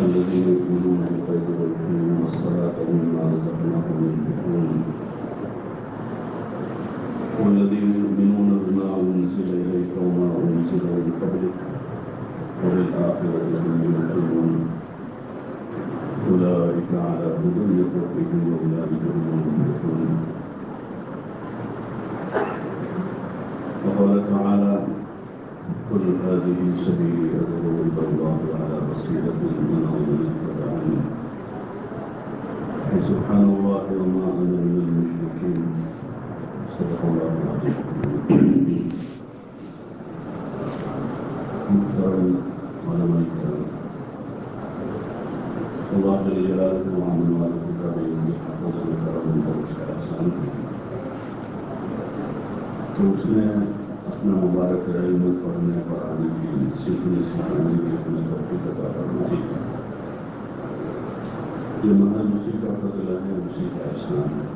الذين يؤمنون بالغيب ويقيمون الصلاة ومما رزقناهم ينفقون والذين يؤمنون بما أنزل إليك وما أنزل من قبلك وبالآخرة هم يوقنون أولئك على هدى من ربهم وأولئك هم المفلحون. وقال تعالى: قل هذه سبيلي أدعو إلى الله على بصيرة أنا ومن اتبعني سبحان الله وما أنا من المشركين. صدق الله العظيم. محترم علماء الكرام، اللہ جل جلالہ وعظم والے حفظ کرم اور اس کا احسان کہ اس نے اپنا مبارک علم پڑھنے پڑھانے کی سیکھنے سکھانے کی اپنے توفیق عطا فرمائی. یہ محض اسی کا فضل ہے، اسی کا احسان ہے.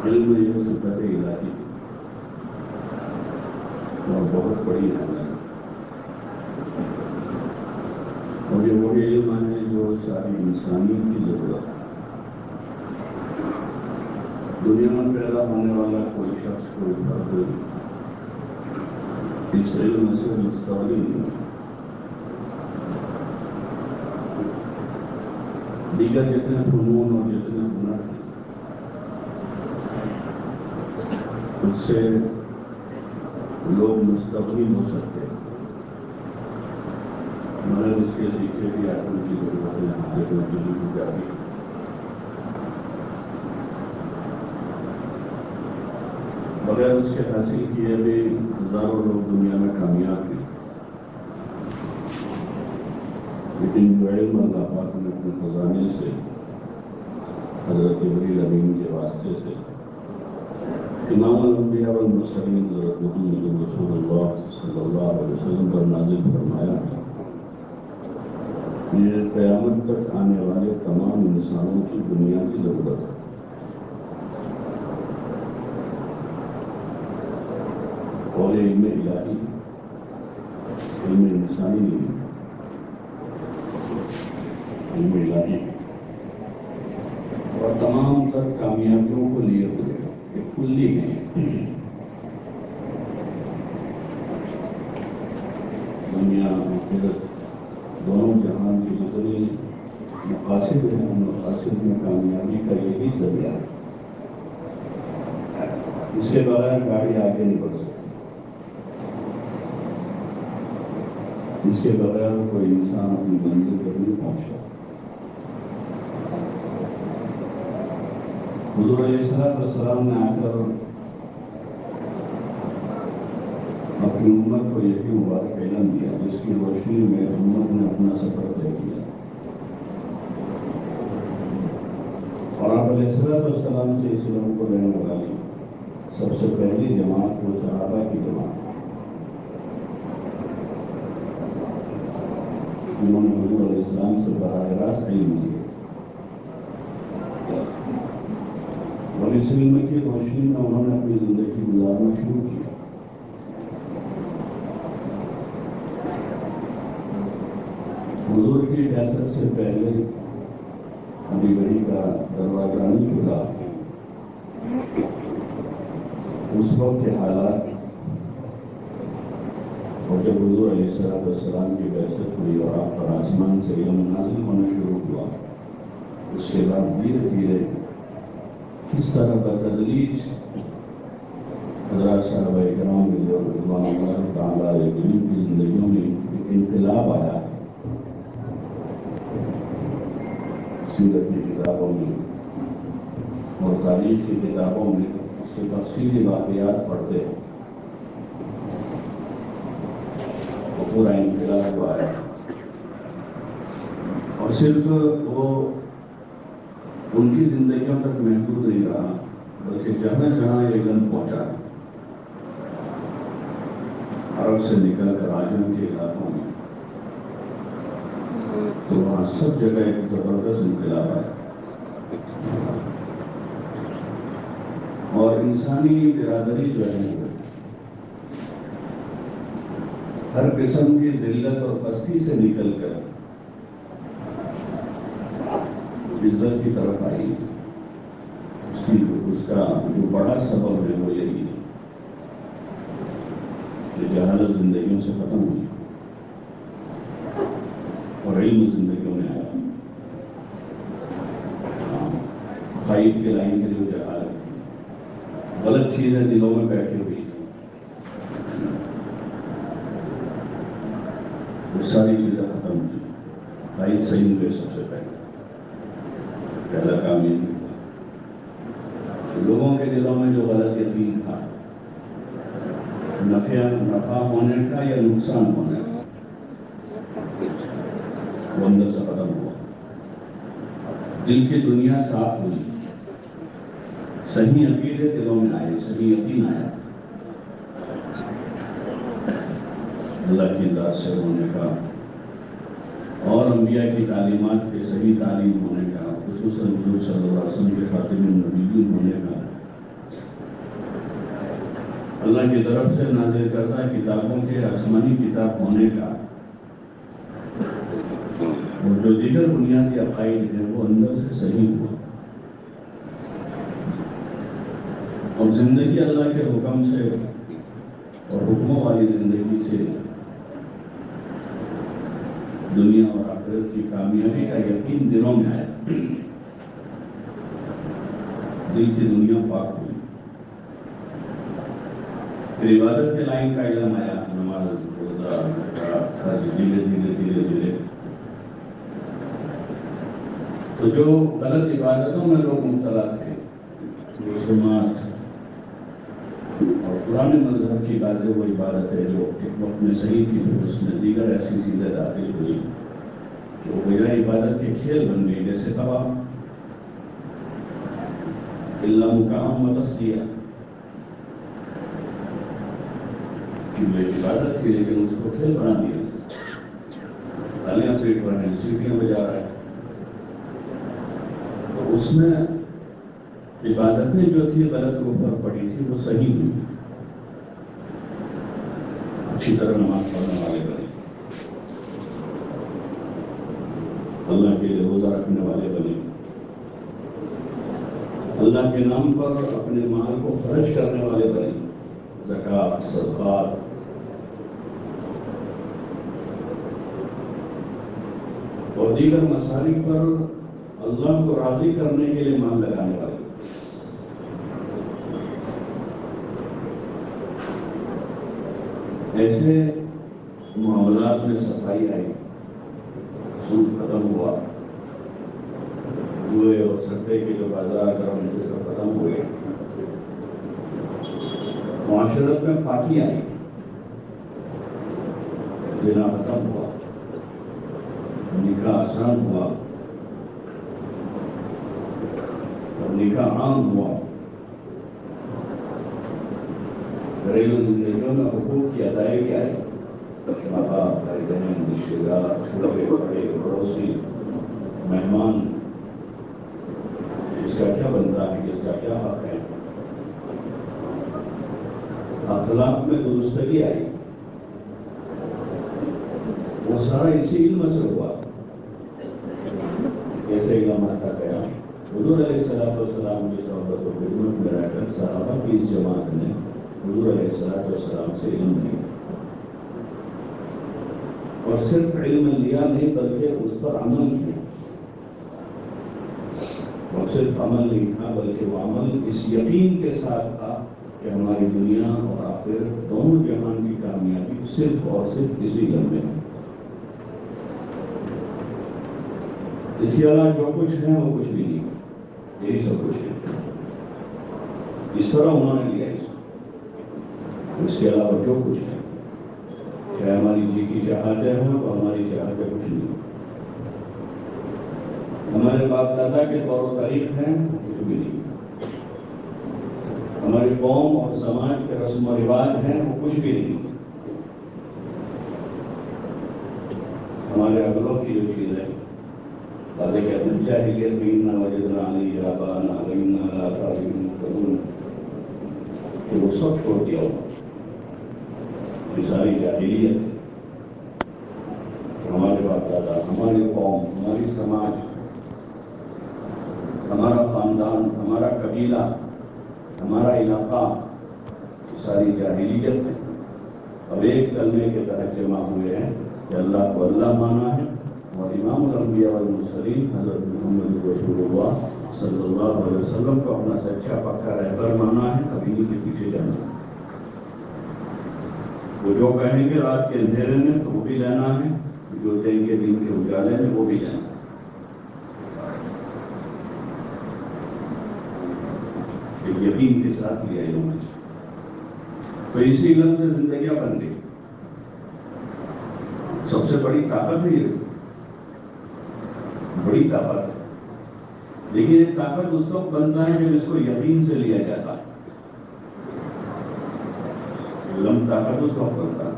علم یہ صفت الہی اور بہت بڑی اہمیت، اور یہ وہی علم ہے جو ساری انسانیت کی ضرورت ہے. دنیا میں پیدا ہونے والا کوئی شخص کوئی فرد اس علم سے مستغنی نہیں. دیگر جتنے فنون اور جتنے ہنر ہیں اس سے لوگ مستغنی ہو سکتے ہیں، مگر اس کے سیکھے بھی آدمی کی ضرورت ہے، حاجت کی جاتی ہے. بغیر اس کے حاصل کیے بھی ہزاروں لوگ دنیا میں کامیاب ہیں، لیکن جو علم اللہ پاک نے اپنے خزانے سے حضرت جبریل امین کے واسطے سے امام الانبیاء والمرسلین حضرت محمد رسول اللہ صلی اللہ علیہ وسلم پر نازل فرمایا ہے، یہ قیامت تک آنے والے تمام انسانوں کی دنیا کی ضرورت ہے. اور علم الہی، علم انسانی نہیں، علم الہی اور تمام تر کامیابیوں کو لیے ہوئے ایک کلی ہے. دنیا آخرت دونوں جہان کی جتنی مقاصد ہیں ان مقاصد میں کامیابی کا یہی ذریعہ ہے. اس کے بغیر گاڑی آگے نہیں بڑھ سکتی، اس کے بغیر کوئی انسان اپنی منزل پر نہیں پہنچا. حضور علیہ السلام نے آ کر اپنی امت کو یہی مبارک علم دیا جس کی روشنی میں امت نے اپنا سفر طے کیا. اور آپ علیہ السلام سے اس علم کو لینے والی سب سے پہلی جماعت وہ صحابہ کی جماعت، انہوں نے حضور علیہ السلام سے براہ راست علم لیا اور اس علم کی روشنی میں انہوں نے اپنی زندگی گزارنا شروع کیا. حضور کی بعثت سے پہلے ابھی گڑی کا دروازہ نہیں کھلا. اس وقت کے حالات اور جب حضور علیہ السلام کی بعثت ہوئی اور آپ پر آسمان سے علم نازل ہونا شروع ہوا، اس کے بعد دھیرے دھیرے کس طرح بتدریج حضرات صحابہ کرام رضوان اللہ تعالیٰ علیہ کی زندگیوں میں انقلاب آیا. سیرت کی کتابوں میں اور تاریخ کی کتابوں میں اس کے تفصیلی واقعات پڑھتے ہیں، وہ پورا انقلاب جو آیا. اور صرف وہ ان کی زندگیوں تک محدود نہیں رہا بلکہ جہاں جہاں یہ علم پہنچا، عرب سے نکل کر عجم کے علاقوں میں تو وہاں سب جگہ ایک زبردست انقلاب آیا اور انسانی برادری جو ہے ہر قسم کی ذلت اور پستی سے نکل کر عزت کی طرف آئی. اس کا جو بڑا سبب ہے وہ یہی ہے کہ جہالت زندگیوں سے ختم ہوئی اور علم زندگیوں میں آیا. خائف کے لائن سے جو جہالت تھی، غلط چیزیں دلوں میں بیٹھی ہوئی تھی، وہ ساری چیزیں ختم ہوئی. خائف صحیح ہوئے سب سے پہلا کام یہ تھا. لوگوں کے دلوں میں جو غلط یقین تھا نفع ہونے کا یا نقصان ہونے کا، وہ اندر سے ختم ہوا. دل کی دنیا صاف ہوئی، صحیح عقیدے دلوں میں آئے، صحیح یقین آیا اللہ کی ذات سے ہونے کا اور انبیاء کی تعلیمات کے صحیح تعلیم ہونے کا، خصوصاً حضور صلی اللہ علیہ وسلم کے خاتم النبیین ہونے کا، اللہ کی طرف سے نازل کردہ کتابوں کے آسمانی کتاب ہونے کا، اور جو دیگر بنیادی عقائد ہیں وہ اندر سے صحیح ہوا. اور زندگی اللہ کے حکم سے اور حکموں والی زندگی سے دنیا اور آخرت کی کامیابی کا یقین دلوں میں آیا. دل کی دنیا پاک ہوئی. پھر عبادت کے لائن کا علم آیا، نماز، روزہ، زکات، دھیرے دھیرے تو جو غلط عبادتوں میں لوگ مبتلا تھے، رسومات اور پرانے مذہب کی بازیں وہ عبادت ہے جو ایک وقت میں صحیح تھی، پھر اس میں دیگر ایسی چیزیں داخل ہوئی کہ وہ غیر عبادت کے کھیل بن گئی. جیسے طواف، اللہ مقام متس دیا کہ وہ عبادت تھی لیکن اس کو کھیل بنا دیا. تالیاں پیٹ رہے ہیں، سیٹیاں بجا رہے ہیں. تو اس میں عبادتیں جو تھی غلط کے اوپر پڑی تھی وہ صحیح ہوئی. اچھی طرح نماز پڑھنے والے بنے، اللہ کے لیے روزہ رکھنے والے بنے، اللہ کے نام پر اپنے مال کو خرچ کرنے والے بنے، زکات، صدقات. اور دیگر مسالک پر اللہ کو راضی کرنے کے لیے مال لگانے والے. ایسے معاملات میں صفائی آئی، سود ختم ہوا، جوئے اور سٹے کے جو بازار گرم تھے سب ختم ہوئے. معاشرت میں پاکی آئی، زنا ختم ہوا، نکاح آسان ہوا اور نکاح عام ہوا. گھریلو زندگیوں میں حقوق کی ادائیگی آئی. ماں باپ، بھائی بہن، رشتے دار، چھوٹے بڑے، پڑوسی، مہمان، اس کا کیا بنتا ہے، اس کا کیا حق ہے. اخلاق میں درستگی آئی. وہ سارا اسی علم سے ہوا. کیسے علم آتا گیا؟ حضور علیہ السلام کی صحبت و خدمت میں رہ کر صحابہ کی اس جماعت نے حضور علیہ السلام سے علم لیا، اور صرف علم لیا نہیں بلکہ اس پر عمل کیا. اور صرف عمل نہیں تھا بلکہ وہ عمل اس یقین کے ساتھ تھا کہ ہماری دنیا اور آخرت دونوں جہان کی کامیابی صرف اور صرف اسی علم میں ہے. اس کے علاوہ جو کچھ ہے وہ کچھ بھی نہیں، یہی سب کچھ ہے. اس طرح انہوں نے لیا اس کے علاوہ جو کچھ ہے، چاہے ہماری جی کی چاہتیں ہوں تو ہماری چاہتیں کچھ نہیں، ہمارے باپ دادا کے طور و طریق ہیں کچھ بھی نہیں، ہماری قوم اور سماج کے رسم و رواج ہیں وہ کچھ بھی نہیں. ہمارے اگلوں کی جو چیزیں باتیں کہتے ہیں جاہلیت میں نہ وجدنا علی آبانا وإنا علی آثارہم مقتدون کہ وہ سب چھوڑ دیا ہوا یہ ساری جاہلیت ہے. ہمارے باپ دادا، ہماری قوم، ہماری سماج، ہمارا خاندان، ہمارا قبیلہ، ہمارا علاقہ، یہ ساری جاہلیت ہے. اب ایک کلمے کے تحت جمع ہوئے ہیں کہ اللہ کو اللہ مانا ہے اور امام الانبیاء والمرسلین حضرت محمد رسول اللہ صلی اللہ علیہ وسلم کو اپنا سچا پکا رہبر مانا ہے، کبھی نہیں کے پیچھے جانا ہے. وہ جو کہیں گے رات کے اندھیرے میں تو وہ بھی لینا ہے، جو دیں گے دن کے اجالے میں وہ بھی لینا ہے. یقین کے ساتھ لیا علم ہے تو اسی علم سے زندگیاں بن گئی. سب سے بڑی طاقت ہے یہ، بڑی طاقت ہے. لیکن ایک طاقت اس وقت بنتا ہے جب اس کو یقین سے لیا جاتا ہے. علم طاقت اس وقت بنتا ہے.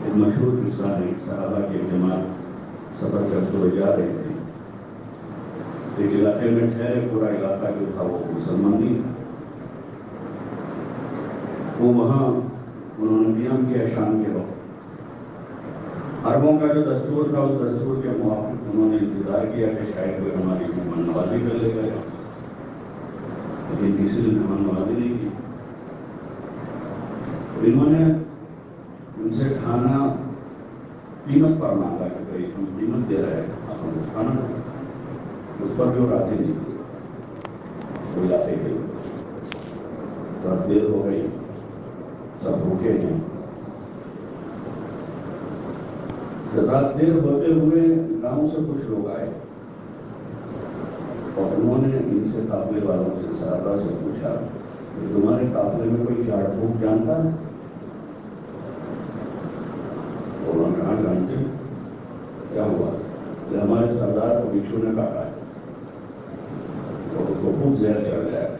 ایک مشہور قصہ ہے، صحابہ کی جماعت سفر کرتے ہوئے جا رہے تھے. ایک علاقے میں ٹھہرے، پورا علاقہ جو تھا وہ مسلمان نہیں تھا. وہ وہاں انہوں نے قیام کیا شام کے وقت. عربوں کا جو دستور تھا اس دستور کے موافق انہوں نے انتظار کیا کہ شاید کوئی ہماری مہمان نوازی کر لے گا، لیکن کسی نے مہمان نوازی نہیں کی. انہوں نے ان سے کھانا قیمت پر مانگا کہ بھائی ہم قیمت دے رہے ہیں، آپ ہم کھانا دیں. اس پر بھی وہ راضی نہیں ہوئے. وہ علاقے کے رات دیر ہو گئی، سب بھوکے ہیں. رات دیر ہوتے ہوئے گاؤں سے کچھ لوگ آئے اور انہوں نے ان سے قافلے والوں سے صحابہ سے پوچھا کہ تمہارے قافلے میں کوئی جھاڑ پھونک جانتا ہے؟ اور انہوں نے کہا جانتے ہیں. کیا ہوا؟ کہ ہمارے سردار کو بچھو نے کاٹا ہے اور اس کو خوب زہر چڑھ گیا ہے.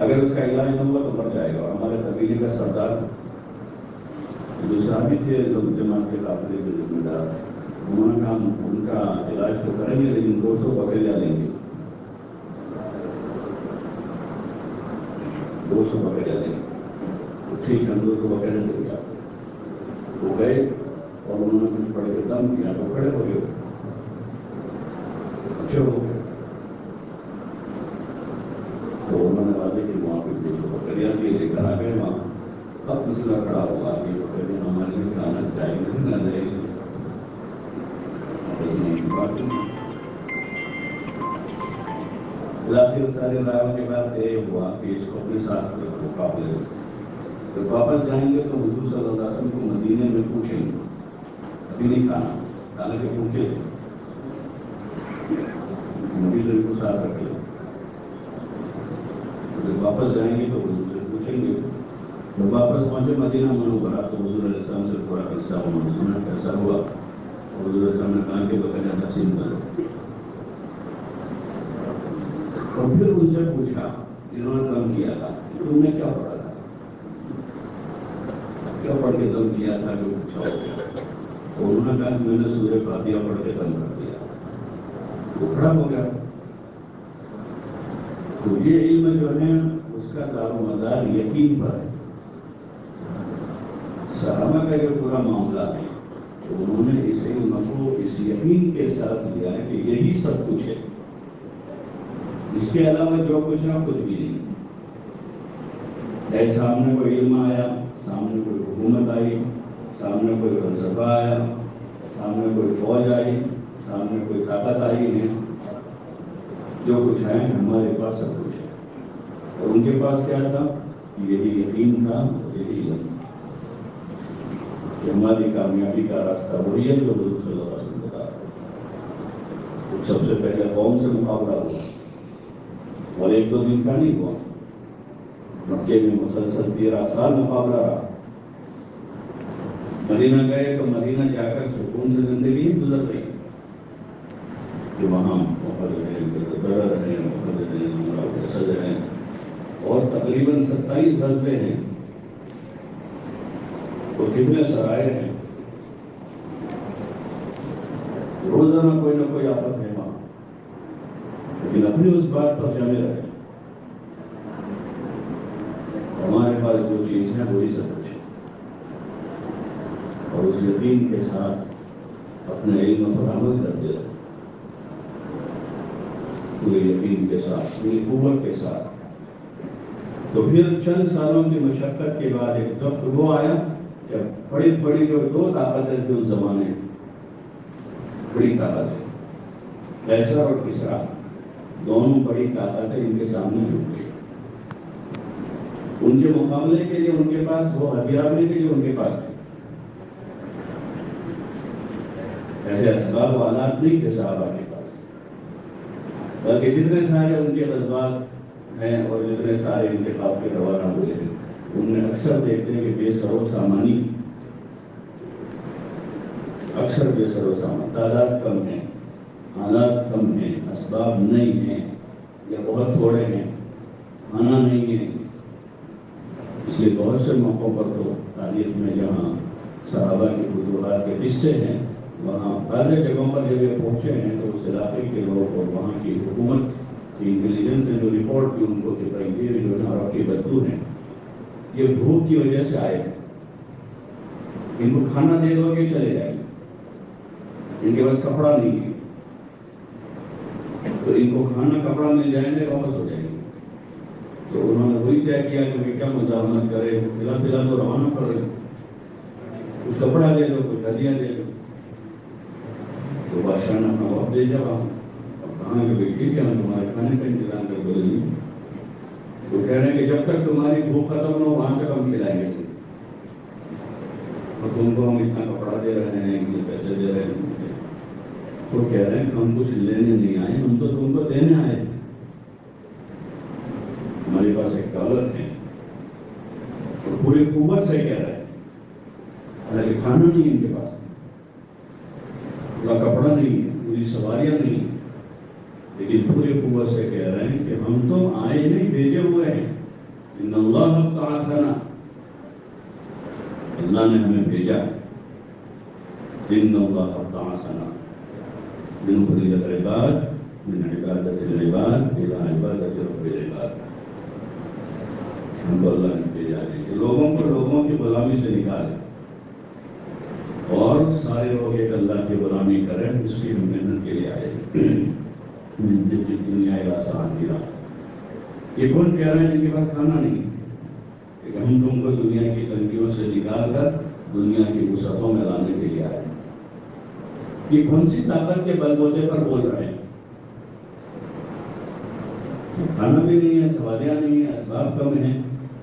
اگر اس کا علاج نہ ہوا تو مر جائے گا. اور ہمارے قبیلے کا سردار جو صحابی تھے جماعت کے قافلے کے ذمہ دار، انہوں نے کہا ان کا علاج تو کریں گے لیکن 200 بکریاں لیں گے. 200 بکریاں لیں گے. ٹھیک ہے، 200 بکریاں لے گیا. وہ گئے اور انہوں نے کچھ پڑھ کے دم کیا تو کھڑے ہو گئے، اچھے ہو گئے. تو انہوں نے وعدے کی وہاں پہ 200 بکریاں لے کر آ گئے. وہاں اب مسئلہ کھڑا ہوا کہ بکریاں ہمارے لیے کھانا چاہیے نہ چاہیے. آخر سارے رائے کے بعد طے ہوا کہ اس کو اپنے ساتھ رکھو قافلے. جب واپس جائیں گے تو حضور صلی اللہ علیہ وسلم کو مدینے میں پوچھیں گے، ابھی نہیں کھانا، حالانکہ پوچھے مدینے کو ساتھ رکھ لیں. جب واپس جائیں گے تو حضور سے پوچھیں گے. جب واپس پہنچے مدینہ منورہ تو حضور علیہ السلام سے پورا قصہ انہوں نے سنا کیسا ہوا. حضور علیہ السلام نے کہا کہ بکریاں تقسیم کرو. اور پھر ان سے پوچھا جنہوں نے دم کیا تھا کہ تم نے کیا پڑھا تھا، کیا پڑھ کے دم کیا تھا جو پوچھا ہو گیا. تو انہوں نے کہا کہ میں نے سورہ فاتحہ پڑھ کے دم کر دیا. وہ کھڑا ہو گیا. تو یہ علم جو ہے اس کا دار و مدار یقین پر ہے. صحابہ کا جو پورا معاملہ ہے تو انہوں نے اس علم کو اس یقین کے ساتھ لیا ہے کہ یہی سب کچھ ہے، اس کے علاوہ جو کچھ ہے کچھ بھی نہیں. چاہے سامنے کوئی علم آیا، سامنے کوئی حکومت آئی، سامنے کوئی فلسفہ آیا، سامنے کوئی فوج آئی، سامنے کوئی طاقت آئی ہے، جو کچھ ہے ہمارے پاس سب کچھ ہے. اور ان کے پاس کیا تھا؟ یہی یقین تھا، یہی علم. کہ ہماری کامیابی کا راستہ وہی ہے جو حضور صلی اللہ علیہ وسلم بتا رہا ہے. سب سے پہلے قوم سے مقابلہ ہوا اور 1-2 دن کا نہیں ہوا. مکے میں مسلسل 13 سال مقابلہ رہا. مدینہ گئے تو مدینہ جا کر سکون سے زندگی گزر رہی کہ وہاں محمد ہے، بدر ہے، محمد ہے، عمرہ اسد ہے، اور تقریباً 27 غزوے ہیں اور کتنے سرائے ہیں. روزانہ کوئی نہ کوئی آفت ہے وہاں، لیکن اپنی اس بات پر جمے رہے، ہمارے پاس جو چیز ہے وہی سب کچھ ہے، اور اس یقین کے ساتھ اپنے علم پر عمل کرتے رہے، پورے یقین کے ساتھ، پوری قوت کے ساتھ۔ تو پھر چند سالوں کی مشقت کے بعد ایک وقت وہ آیا کہ بڑی بڑی جو دو طاقتیں تھیں اس زمانے، بڑی طاقتیں، قیصر اور کسریٰ، دونوں بڑی طاقتیں ان کے سامنے جھک گئی۔ ان کے مقابلے کے لیے ان کے پاس وہ ہتھیار نہیں تھے جو ان کے پاس تھے، ایسے اسباب و آلات نہیں تھے صحابہ کے پاس، بلکہ جتنے سارے ان کے جذبات ہیں اور جتنے سارے ان کے خواب کے روانہ ہوئے ہیں، ان میں اکثر دیکھتے ہیں کہ بے سر و سامانی، اکثر بے سر و سامان، تعداد کم ہے، آلات کم ہیں، اسباب نہیں ہیں یا بہت تھوڑے ہیں، کھانا نہیں ہے۔ اس لیے بہت سے موقعوں پر تو تاریخ میں جہاں صحابہ کی فتوحات کے قصے ہیں، وہاں بعض جگہوں پر جب یہ پہنچے ہیں تو اس علاقے کے لوگ اور وہاں کی حکومت کی انٹیلیجنس نے جو رپورٹ کی ان کو کہ بھائی یہ جو ہے عرب کے بدو ہیں، یہ بھوک کی وجہ سے آئے ہیں، ان کو کھانا دے دو کہ چلے جائیں، ان کے پاس کپڑا نہیں ہے، تو ان کو کھانا کپڑا مل جائیں گے واپس ہو جائیں گے۔ تو انہوں نے وہی طے کیا کہ کیا مزاحمت کرے، فی الحال تو روانہ کر رہے، کچھ کپڑا دے دو، کچھ ہدیہ دے دو۔ تو بادشاہ نے اپنا وقت دے جب اب کہاں کہ بیٹھے کہ ہم تمہارے کھانے کا انتظام کر بولے نہیں، وہ کہہ رہے ہیں کہ جب تک تمہاری بھوک ختم ہو وہاں تک ہم کھلائیں گے، اور تم کو ہم اتنا کپڑا دے رہے ہیں، اتنے پیسے دے رہے ہیں۔ تو کہہ رہے ہیں کہ ہم کچھ لینے نہیں آئے، ہم تو تم کو دینے آئے، ہمارے پاس ایک دولت ہے، اور پوری قوت سے کہہ رہے ہیں، حالانکہ کھانا نہیں ان کے پاس، پورا کپڑا نہیں ہے، پوری سواریاں نہیں، لیکن پوری قوت سے کہہ رہے ہیں کہ ہم تو آئے نہیں، بھیجے ہوئے ہیں، ان اللہ ابتعثنا، اللہ نے ہمیں بھیجا، ان اللہ ابتعثنا لنخرج العباد من عبادت العباد الى عبادت رب العباد، ہم کو اللہ نے بھیجا ہے کہ لوگوں کو لوگوں کی غلامی سے نکالے اور سارے لوگ ایک اللہ کی غلامی کریں، اس کی ہم محنت کے لیے آئے دنیا آسان کی راہ۔ یہ کون کہہ رہے ہیں جن کے پاس کھانا نہیں، کہ ہم تم کو دنیا کی تنگیوں سے نکال کر دنیا کی وسعتوں میں لانے کے لیے آئے، یہ کون سی طاقت کے بل بوتے پر بول رہے ہیں؟ کھانا بھی نہیں ہے، سواریاں نہیں ہیں، اسباب کم ہیں،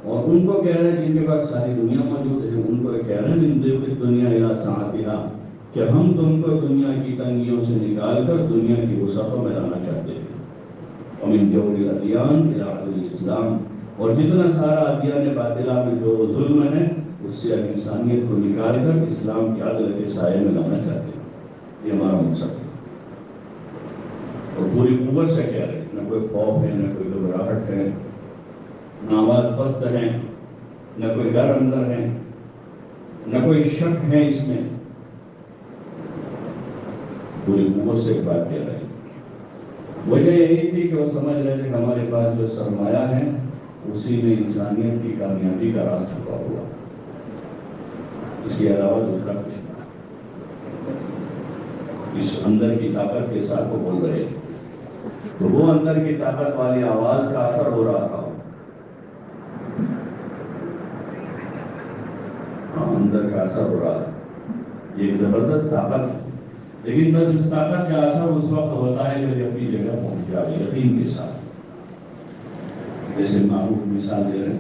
اور ان کو کہہ رہے ہیں جن کے پاس ساری دنیا موجود ہے، ان کو کہہ رہے ہیں دنیا یا ساعتها، کہ ہم تم کو دنیا کی تنگیوں سے نکال کر دنیا کی وسعتوں میں لانا چاہتے ہیں، ومن جور الادیان الى عدل الاسلام، اور جتنا سارا ادیان باطلہ میں جو ظلم ہے اس سے انسانیت کو نکال کر اسلام کی عدل کے سائے میں لانا چاہتے ہیں، یہ ہمارا مقصد ہے، اور پوری قوت سے کہہ رہے ہیں، نہ کوئی خوف ہے، نہ کوئی گھبراہٹ ہے، نہ آواز پست ہے، نہ کوئی ڈر اندر ہے، نہ کوئی شک ہے اس میں، پوری قوت سے ایک بات کہہ رہے ہیں۔ وجہ یہی تھی کہ وہ سمجھ رہے تھے کہ ہمارے پاس جو سرمایہ ہے اسی میں انسانیت کی کامیابی کا راز چھپا ہوا، اس کے علاوہ دوسرا کچھ نہیں۔ اس اندر کی طاقت کے ساتھ وہ بول رہے تھے، تو وہ اندر کی طاقت والی آواز کا اثر ہو رہا تھا، اندر کا اثر ہو رہا تھا، یہ ایک زبردست طاقت ہے، لیکن بس اس طاقت کا اثر اس وقت ہوتا ہے جب یہ اپنی جگہ پہنچ جائے یقین کے ساتھ۔ جیسے معروف مثال دے رہے ہیں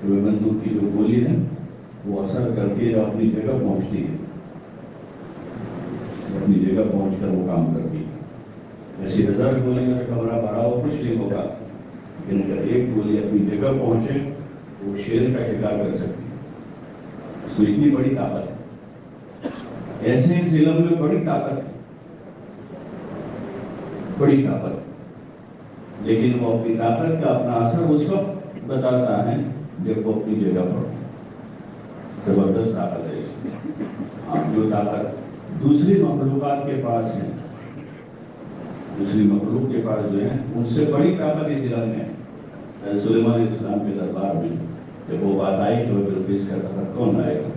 کہ وہ بندوق کی جو گولی ہے وہ اثر کرتی ہے، اپنی جگہ پہنچتی ہے، اپنی جگہ پہنچ کر وہ کام کرتی ہے۔ ایسی 1000 گولیوں سے کمرہ بھرا ہو کچھ نہیں ہوگا، لیکن اگر ایک گولی اپنی جگہ پہنچے تو وہ شیر کا شکار کر سکتی ہے، اس میں اتنی بڑی طاقت ہے۔ ایسے اس علم میں بڑی طاقت ہے، بڑی طاقت، لیکن وہ اپنی طاقت کا اپنا اثر اس وقت بتاتا ہے جب وہ اپنی جگہ پر ہو۔ زبردست طاقت ہے اس میں، آپ جو طاقت دوسری مخلوقات کے پاس ہے، دوسری مخلوق کے پاس جو ہے ان سے بڑی طاقت اس علم میں ہے۔ سلیمان علیہ السلام کے دربار میں جب وہ بات آئی کہ وہ بلقیس کا تخت کون آئے گا،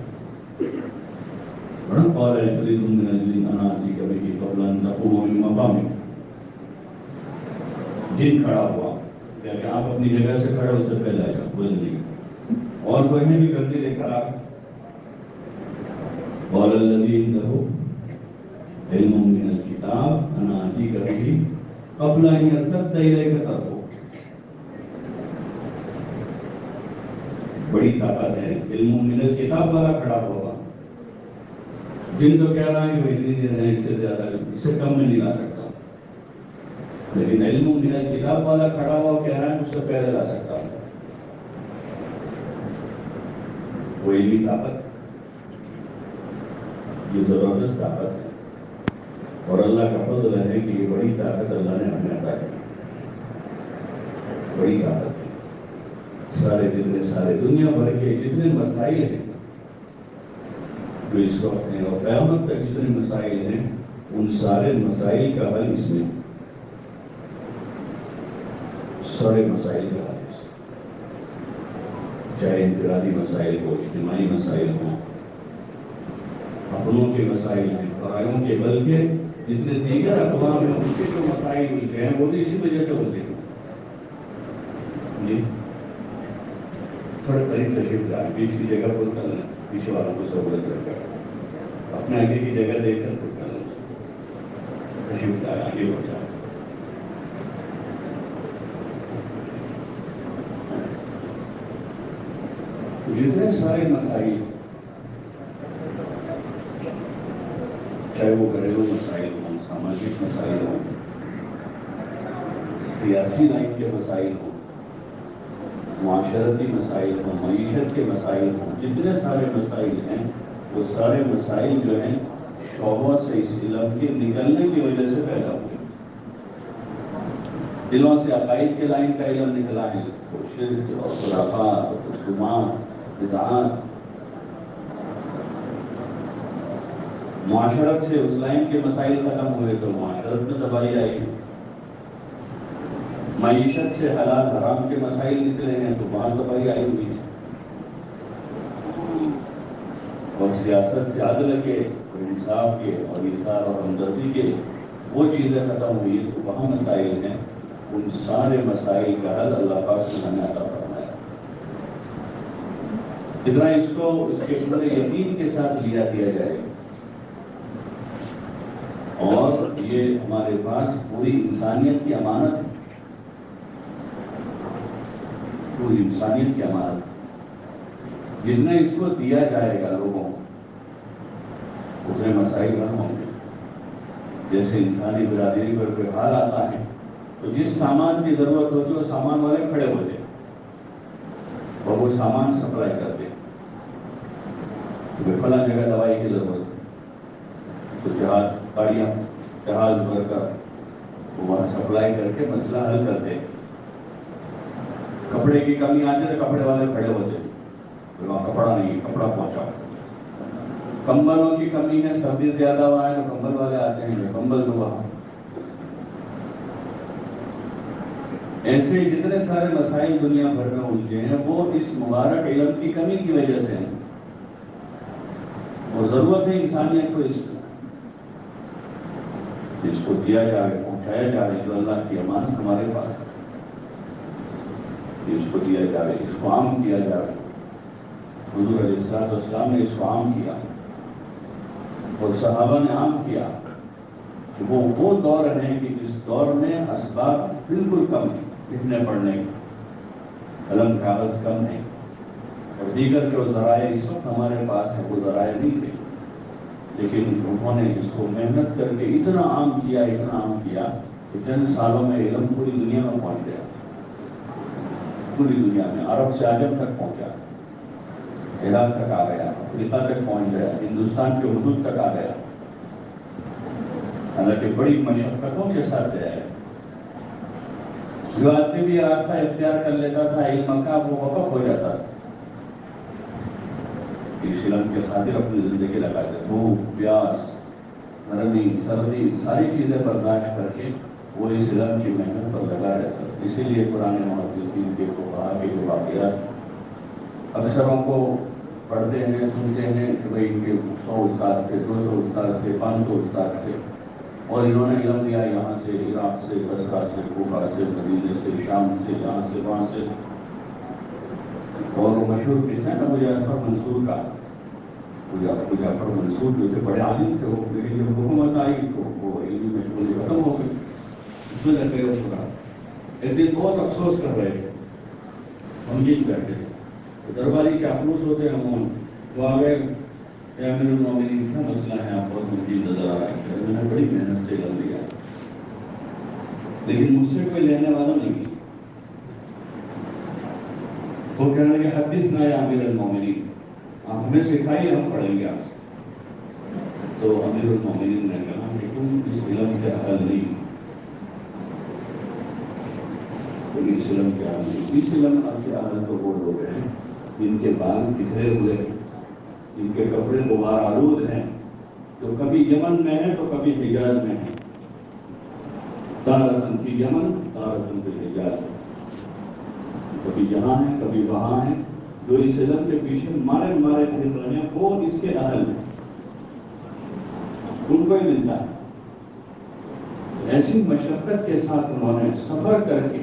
قال عفریت من الجن انا آتیک بہ قبل ان تقوم من مقامک، جن کھڑا ہوا کہ آپ اپنی جگہ سے کھڑے اس سے پہلے آ جاؤ، بولنے اور کوئی نے بھی کرتے دیکھا آپ قال الذی عنده علم من الکتاب انا آتیک بہ قبل ان یرتد الیک طرفک، بڑی طاقت ہے، علم من الکتاب والا کھڑا ہوگا، جن تو کہہ رہا ہے کہ اتنی دیر ہے، اس سے زیادہ اس سے کم میں نہیں لا سکتا، لیکن علم من الکتاب والا کھڑا ہوا کہہ رہا ہے اس سے پہلے لا سکتا ہوں، وہ علمی طاقت، یہ زبردست طاقت ہے، اور اللہ کا فضل ہے کہ یہ بڑی طاقت اللہ نے ہمیں عطا کی، بڑی طاقت ہے۔ سارے دنیا بھر کے جتنے مسائل ہیں جو اس وقت ہیں اور قیامت تک جتنے مسائل ہیں ان سارے مسائل کا حل اس میں، سارے مسائل کا حل اس میں، چاہے انفرادی مسائل ہو، اجتماعی مسائل ہوں، اپنوں کے مسائل ہیں، پرایوں کے، بلکہ جتنے دیگر اقوام ہیں ان کے جو مسائل ہوتے ہیں وہ بھی اسی وجہ سے ہوتے ہیں۔ جی تھوڑا قریب تشریف لائیں، بیچ کی جگہ پر کر لیں، پیچھے والوں کو سہولت رکھ کر اپنے آگے کی جگہ دیکھ کر پر کر لیں، تشریف لائیں، آگے بڑھ جائیں۔ جتنے سارے مسائل، چاہے وہ گھریلو مسائل ہوں، سماجک مسائل ہوں، سیاسی لائن کے مسائل ہوں، معاشرتی مسائل ہوں، معیشت کے مسائل ہوں، جتنے سارے مسائل ہیں وہ سارے مسائل جو ہیں شعبوں سے اس علم کے نکلنے کی وجہ سے پیدا ہوئے، دلوں سے عقائد کے لائن کا علم نکلا ہے، تو شرک اور خرافات اور رسومات، بدعات، معاشرت سے اس لائن کے مسائل ختم ہوئے تو معاشرت میں تباہی آئی، معیشت سے حلال حرام کے مسائل نکلے ہیں تو وہاں تباہی آئی ہوئی ہے، اور سیاست سے عدل کے اور انصاف کے اور ایثار اور ہمدردی کے وہ چیزیں ختم ہوئی تو وہاں مسائل ہیں، ان سارے مسائل کا حل اللہ پاک نے ہمیں عطا فرمایا۔ جتنا اس کو اس کے پورے یقین کے ساتھ لیا دیا جائے اور یہ ہمارے پاس پوری انسانیت کی امانت ہے، پوری انسانیت کی امانت، جتنا اس کو دیا جائے گا لوگوں کو اتنے مسائل حل ہوں گے۔ جیسے انسانی برادری پر کوئی حال آتا ہے تو جس سامان کی ضرورت ہوتی ہے وہ سامان والے کھڑے ہوتے ہیں اور وہ سامان سپلائی کرتے ہیں، فلاں جگہ دوائی کی ضرورت ہے تو جہاز بھر کر وہاں سپلائی کر کے مسئلہ حل کرتے ہیں، کپڑے کی کمی آتی ہے تو کپڑے والے کھڑے ہوتے ہیں، وہاں کپڑا نہیں، کپڑا پہنچاؤ، کمبلوں کی کمی ہے، سردی زیادہ ہوا ہے تو کمبل والے آتے ہیں، کمبل دو وہاں۔ ایسے جتنے سارے مسائل دنیا بھر میں الجھے ہیں وہ اس مبارک علم کی کمی کی وجہ سے ہیں، اور ضرورت ہے انسانیت کو اس کو دیا جائے، پہنچایا جائے، جو اللہ کی امانت ہمارے پاس ہے اس کو دیا جائے، اس کو عام کیا جائے۔ حضور علیہ السلام نے اس کو عام کیا اور صحابہ نے عام کیا، کہ وہ دور ہے کہ جس دور میں اسباب بالکل کم ہیں، لکھنے پڑھنے قلم کاغذ کم ہے، اور دیگر جو ذرائع اس وقت ہمارے پاس ہیں وہ ذرائع نہیں تھے، لیکن انہوں نے اس کو محنت کر کے اتنا عام کیا کہ چند سالوں میں علم پوری دنیا میں پہنچ گیا، پوری دنیا میں، عرب سے عجم تک پہنچا، عراق تک آ گیا، افریقہ تک پہنچ گیا، ہندوستان کے حدود تک آ گیا، حالانکہ بڑی مشقتوں کے ساتھ گیا ہے۔ جو آدمی بھی راستہ اختیار کر لیتا تھا علم کا وہ وقف ہو جاتا تھا، اس علم کے خاطر اپنی زندگی لگا دے، بھوک پیاس گرمی سردی ساری چیزیں برداشت کر کے وہ اس علم کی محنت پر لگا رہتا ہے۔ اسی لیے قرآن محدثین کے فقہا کے جو واقعات اکثروں کو پڑھتے ہیں سنتے ہیں کہ بھئی ان کے 100 استاد تھے، 200 استاد تھے، 500 استاد تھے، اور انہوں نے علم لیا یہاں سے، عراق سے، بصرہ سے، کوفہ سے، مدینے سے، شام سے، یہاں سے، وہاں سے۔ اور وہ مشہور قصہ ہے ابو جعفر منصور کا۔ ابو جعفر منصور جو تھے بڑے عالم تھے، وہ لیکن جب حکومت آئی تو وہ علمی مشغولی ختم ہو گئی، اس میں لگ گئے اس وقت۔ ایک دن بہت افسوس کر رہے تھے، ہم جیت بیٹھے تھے، درباری چاپلوس ہوتے ہیں وہ آ گئے، اے امیر المومنین کیا مسئلہ ہے، آپ بہت مجھے نظر آ رہا ہے، میں نے بڑی محنت سے علم لیا لیکن مجھ سے کوئی لینے والا نہیں۔ وہ کہنے لگے حدثنا یا امیر المومنین، آپ ہمیں سکھائیے، ہم پڑھیں گے آپ سے۔ تو امیر المومنین نے کہا کہ تم اس علم کے اہل نہیں، تم اس علم کے اہل نہیں، اس علم کے اہل تو وہ لوگ ہیں جن کے بال بکھرے ہوئے ہیں، جن کے کپڑے غبار آلود ہیں، جو کبھی یمن میں ہے تو کبھی حجاز میں ہے، تارۃ فی یمن تارۃ فی حجاز، کبھی یہاں ہے کبھی وہاں ہے، جو اس علم کے پیچھے مارے مارے پھر رہے ہیں وہ اس کے اہل ہیں، ان کو ہی ملتا ہے۔ ایسی مشقت کے ساتھ انہوں نے سفر کر کے،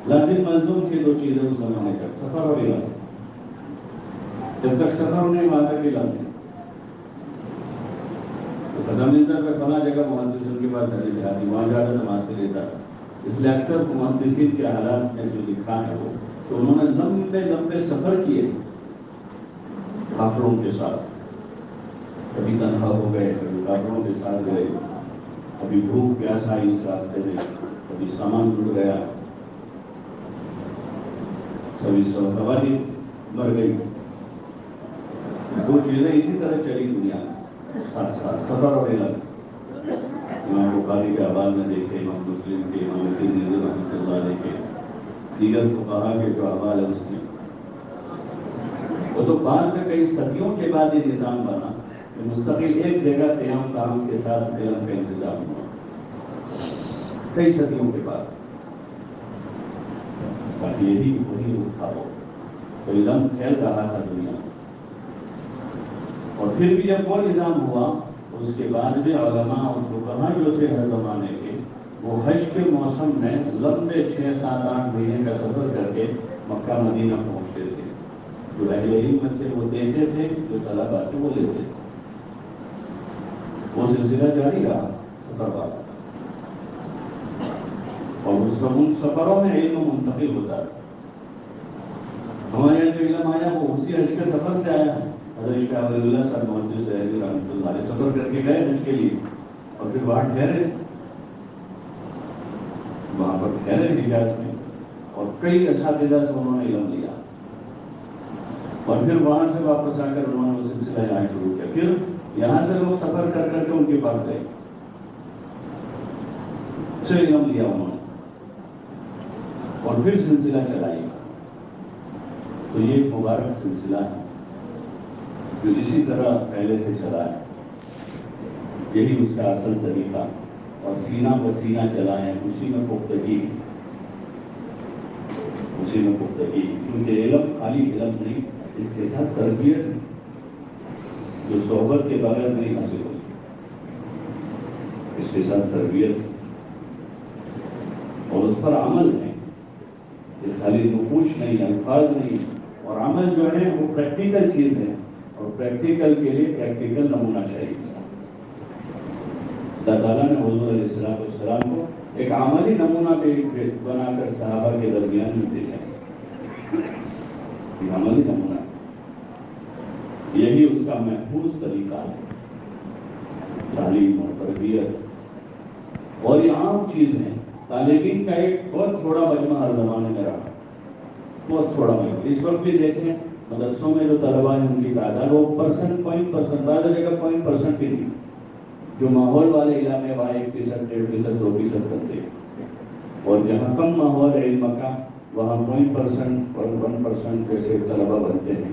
لازم ملزوم تھی 2 چیزیں اس زمانے تک، سفر اور علم۔ جب تک سفر نہیں وہاں تک علم نہیں، تو پتہ ملتا ہے فلاں جگہ محدثین کے پاس حدیث آتی، وہاں جا کر نماز سے لیتا ہے۔ اس لیے اکثر محدثین کے حالات میں جو لکھا ہے وہ تو انہوں نے لمبے لمبے سفر کیے کافروں کے ساتھ، کبھی تنہا ہو گئے، کبھی کافروں کے ساتھ گئے، کبھی بھوک پیاس آئی اس راستے میں، کبھی سامان ٹوٹ گیا، کبھی سواری مر گئی۔ 2 چیزیں اسی طرح چلی دنیا میں ساتھ ساتھ، سفر اور علم۔ امام بخاری کے احوال میں دیکھے، امام مسلم کے، امام ترمذی رحمۃ اللہ علیہ کے، دیگر فقہا کے جو احوال ہے اس میں، وہ تو بعد میں کئی صدیوں کے بعد یہ نظام بنا کہ مستقل ایک جگہ قیام کام کے ساتھ علم کا انتظام ہوا، کئی صدیوں کے بعد۔ باقی یہی وہی تھا وہ تو علم پھیل رہا تھا دنیا میں۔ اور پھر بھی جب وہ نظام ہوا اس کے بعد بھی علماء اور فقہا جو تھے ہر زمانے کے، وہ حج کے موسم میں لمبے 6، 7، 8 مہینے کا سفر کر کے مکہ مدینہ پہنچتے تھے۔ جو اہل علم تھے وہ دیتے تھے، جو طلباء تھے وہ لیتے تھے، وہ سلسلہ جاری رہا سفر والا، اور ان سفروں میں علم منتقل ہوتا ہے۔ ہمارے یہاں جو علم آیا وہ اسی حج کے سفر سے آیا ہے۔ حضرت شاہ ولی اللہ صاحب محدث دہلوی رحمۃ اللہ علیہ سفر کر کے گئے حج کے لیے، اور پھر وہاں ٹھہرے، وہاں پر ٹھہرے حجاز میں، اور کئی اساتذہ سے انہوں نے علم لیا، اور پھر وہاں سے واپس آ کر انہوں نے وہ سلسلہ یہاں شروع کیا۔ پھر یہاں سے لوگ سفر کر کر کے ان کے پاس گئے، سے علم لیا انہوں نے، اور پھر سلسلہ چلائی۔ تو یہ ایک مبارک سلسلہ ہے جو اسی طرح پہلے سے چلا ہے، یہی اس کا اصل طریقہ، اور سینہ بسینہ چلائیں، اسی میں پختگی، اسی میں پختگی، کیونکہ علم خالی علم نہیں، اس کے ساتھ تربیت جو صحبت کے بغیر نہیں حاصل ہوتی، اس کے ساتھ تربیت اور اس پر عمل ہے، یہ خالی نقوش نہیں، الفاظ نہیں، اور عمل جو ہے وہ پریکٹیکل چیز ہے، اور پریکٹیکل کے لیے پریکٹیکل نمونہ چاہیے۔ اللہ تعالیٰ نے حضور علیہ السلام کو ایک عملی نمونہ بنا کر صحابہ کے درمیان میں بھیجا، ایک عملی نمونہ، یہی اس کا محفوظ طریقہ ہے، تعلیم اور تربیت۔ اور یہ عام چیز ہے، طالبین کا ایک بہت تھوڑا مجمع ہر زمانے میں رہا، بہت تھوڑا مجمع۔ اس وقت بھی دیکھیں مدرسوں میں جو طلباء ہیں ان کی تعداد وہ پرسنٹ بعض جگہ 0.% بھی نہیں، جو ماحول والے علاقے وہاں 1%، 1.5%، 2% کرتے ہیں، اور جہاں کم ماحول علم کا وہاں 0.% اور 1% جیسے طلباء بنتے ہیں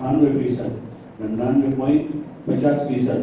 98%, 99.50%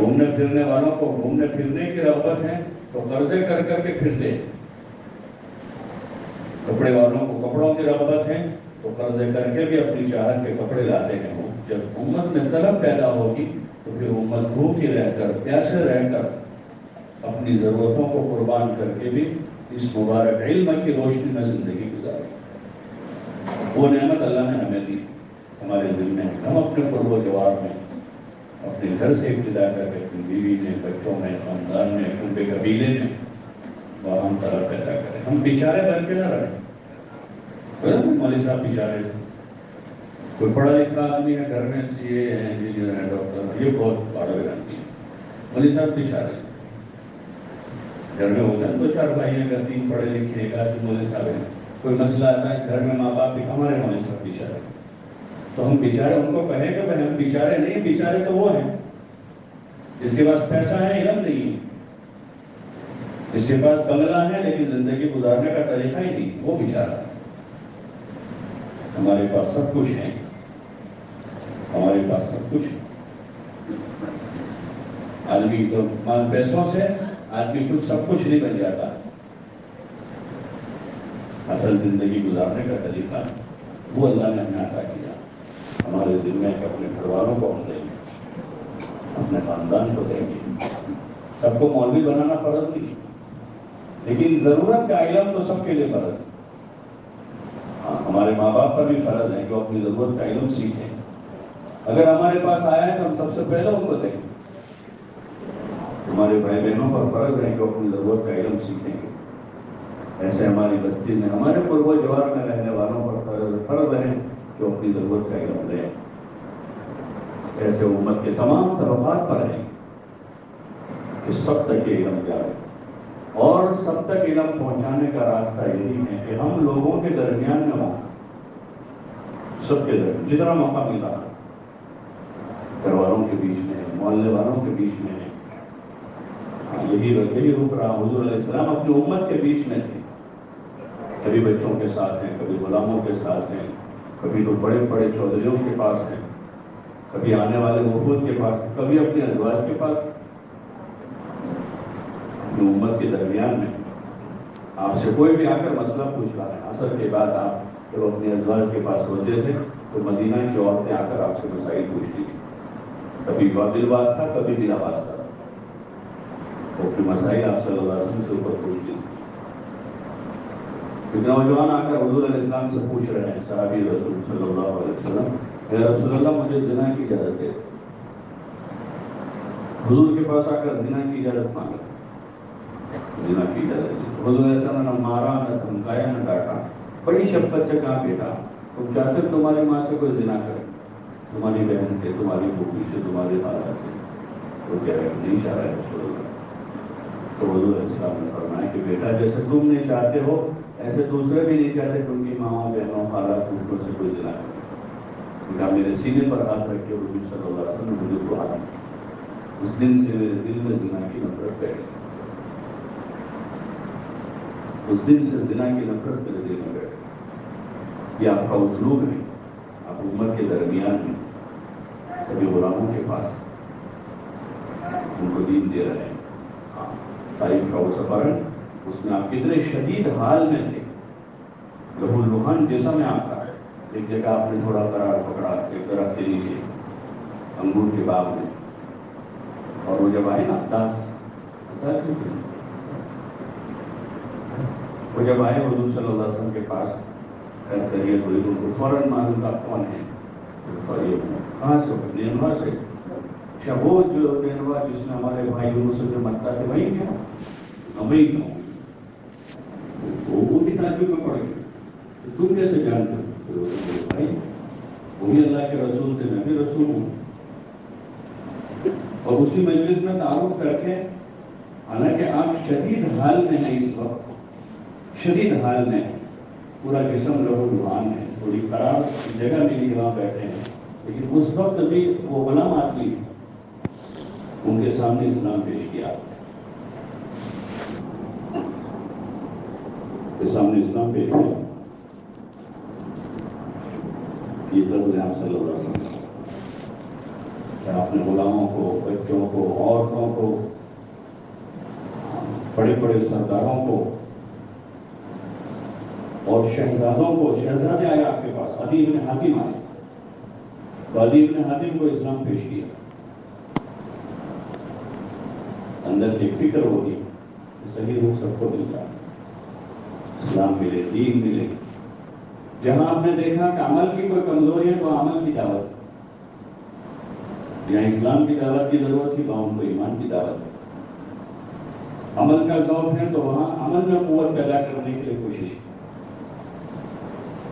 گھومنے پھرنے والوں کو گھومنے پھرنے کی رغبت ہے تو قرضے کر کر کے پھرتے، کپڑے والوں کو کپڑوں کی رغبت ہے تو قرضے کر کے بھی اپنی چاہت کے کپڑے لاتے ہیں۔ وہ جب امت میں طلب پیدا ہوگی تو پھر امت بھوکی رہ کر پیاسے رہ کر اپنی ضرورتوں کو قربان کر کے بھی اس مبارک علم کی روشنی میں زندگی گزارے۔ وہ نعمت اللہ نے ہمیں دی ہمارے ذمہ ہے، ہم اپنے قرب و جوار میں اپنے گھر سے ابتدا کر کے اپنی بیوی میں، بچوں میں، خاندان میں، کنبے قبیلے میں وہاں ہم طلب پیدا کریں، ہم بیچارے بن کے نہ رہیں۔ مولوی صاحب بیچارے تھے، کوئی پڑھا لکھا آدمی ہے گھر میں سی اے ہے، انجینئر ہے، ڈاکٹر، یہ بہت بڑا گرانٹی ہے۔ مولوی صاحب بیچارے گھر میں ہوتا ہے، دو چار بھائی ہیں، اگر 3 پڑھے لکھے، ایک آدمی مولوی صاحب ہے، کوئی مسئلہ آتا ہے گھر میں، ماں باپ بھی ہمارے مولوی صاحب بیچارے، تو ہم بیچارے ان کو کہیں کہ ہم بیچارے نہیں، بیچارے تو وہ ہیں جس کے پاس پیسہ ہے، علم نہیں ہے، جس کے پاس بنگلہ ہے لیکن زندگی گزارنے کا طریقہ ہی نہیں، وہ بیچارہ ہے۔ ہمارے پاس سب کچھ ہے، ہمارے پاس سب کچھ ہے۔ آدمی تو مال پیسوں سے آدمی کچھ سب کچھ نہیں بن جاتا، اصل زندگی گزارنے کا طریقہ وہ اللہ نے ہمیں عطا کیا۔ ہمارے ذمہ ہے کہ اپنے گھر والوں کو ہم دیں گے، اپنے خاندان کو دیں گے۔ سب کو مولوی بنانا فرض نہیں، لیکن ضرورت کا علم تو سب کے لیے فرض ہے۔ ہاں، ہمارے ماں باپ پر بھی فرض ہے کہ وہ اپنی ضرورت کا علم سیکھیں۔ اگر ہمارے پاس آیا ہے تو ہم سب سے پہلے ان کو دیں گے۔ ہمارے بھائی بہنوں پر فرض ہے کہ وہ اپنی ضرورت کا علم سیکھیں گے۔ ایسے ہماری بستی میں ہمارے قرب و جوار میں رہنے والوں پر فرض ہے کہ وہ اپنی ضرورت کا علم لیں۔ ایسے امت کے تمام طبقات پر ہے کہ سب تک یہ علم جائے، اور سب تک علم پہنچانے کا راستہ یہی ہے کہ ہم لوگوں کے درمیان میں ہوں، سب کے درمیان جتنا موقع ملا، گھر والوں کے بیچ میں ہے، محلے والوں کے بیچ میں ہے۔ یہی رک رہا، حضور علیہ السلام اپنی امت کے بیچ میں تھے، کبھی بچوں کے ساتھ ہیں، کبھی غلاموں کے ساتھ ہیں، کبھی تو بڑے بڑے چودھریوں کے پاس ہیں، کبھی آنے والے وفود کے پاس، کبھی اپنے ازواج کے پاس۔ اپنی امت کے درمیان میں آپ سے کوئی بھی آ کر مسئلہ پوچھ رہا ہے، عصر کے بعد آپ جب اپنے ازواج کے پاس ہوتے تھے تو مدینہ کی عورتیں آ کر آپ سے مسائل پوچھتی تھی، کبھی بل واسطہ، کبھی بلا واسطہ، وہ اپنے مسائل آپ صلی اللہ علیہ وسلم سے اوپر پوچھتی تھی۔ نوجوان آ کر حضور علیہ السلام سے پوچھ رہے ہیں، صحابی رسول صلی اللہ علیہ وسلم، اے رسول اللہ مجھے زنا کی اجازت دے۔ حضور کے پاس آ کر زنا کی اجازت مانگا، زنا کی اجازت دی۔ حضور علیہ السلام نے مارا، نہ دھمکایا، نہ ڈانٹا، بڑی شفقت سے کہا، بیٹا تم چاہتے تمہاری ماں سے کوئی زنا کرے، تمہاری بہن سے، تمہاری پھوپھی سے، تمہاری خالہ سے؟ وہ کہہ رہے نہیں چاہ رہے رسول اللہ۔ تو حضور علیہ السلام نے فرمایا کہ بیٹا جیسے تم نہیں چاہتے ہو ایسے دوسرے بھی نہیں چاہتے کہ ان کی ماؤں، بہنوں، خالہ، پھوپھیوں سے کوئی زنا کرے۔ کہا میرے سینے پر ہاتھ رکھ کے حضور صلی اللہ علیہ وسلم نے مجھے دعا دی۔ اس دن سے میرے دل میں زنا کی نفرت بیٹھ گئی، اس دن سے زنا کی نفرت میرے دل میں بیٹھ گئی۔ یہ آپ کا اسلوب ہے، آپ امت کے درمیان میں کبھی غلاموں کے پاس ان کو دین دے رہے ہیں۔ تاریخ کا وہ سفر ہے، اس میں آپ کتنے شدید حال میں تھے، لہو لہان جسم ہے آپ کا۔ ایک جگہ آپ نے تھوڑا قرار پکڑا ایک درخت کے نیچے انگور کے باغ میں، اور وہ جب آئے نا وہ جب آئے حضور صلی اللہ علیہ وسلم کے پاس، خیریت ہوئی، ان کو فوراً معلوم تھا کون ہے، کہاں سے؟ نینوا سے۔ اچھا وہ جو نینوا جس میں ہمارے بھائی یونس بن متا تھے وہی کیا؟ وہی کہوں وہ بھی تعجب میں پڑ گئے، تم کیسے جانتے ہو؟ بھائی وہی اللہ کے رسول تھے، میں بھی رسول ہوں۔ اور اسی مجلس میں تعارف کر کے، حالانکہ آپ شدید حال میں ہیں اس وقت، شدید حال میں، پورا جسم لہو لہان ہے، تھوڑی خراب جگہ ملی وہاں بیٹھے ہیں، لیکن اس وقت بھی وہ غلام آدمی ان کے سامنے اسلام پیش کیا، کے سامنے اسلام پیش کیا۔ یہ طرز ہے آپ صلی اللہ علیہ وسلم۔ کہ آپ نے غلاموں کو، بچوں کو، عورتوں کو، بڑے بڑے سرداروں کو اور شہزادوں کو، شہزادے آئے آپ کے پاس، عدی بن حاتم آئے، تو عدی بن حاتم کو اسلام پیش کیا. اندر ایک فکر ہوگی کہ صحیح روح سب کو مل جائے، اسلام ملے، دین ملے. جہاں آپ نے دیکھا کہ عمل کی کوئی کمزوری ہے تو عمل کی دعوت، جہاں اسلام کی دعوت کی ضرورت تھی وہاں ان کو ایمان کی دعوت. عمل کا ذوق ہے تو وہاں عمل میں قوت پیدا کرنے کے لیے کوشش کی.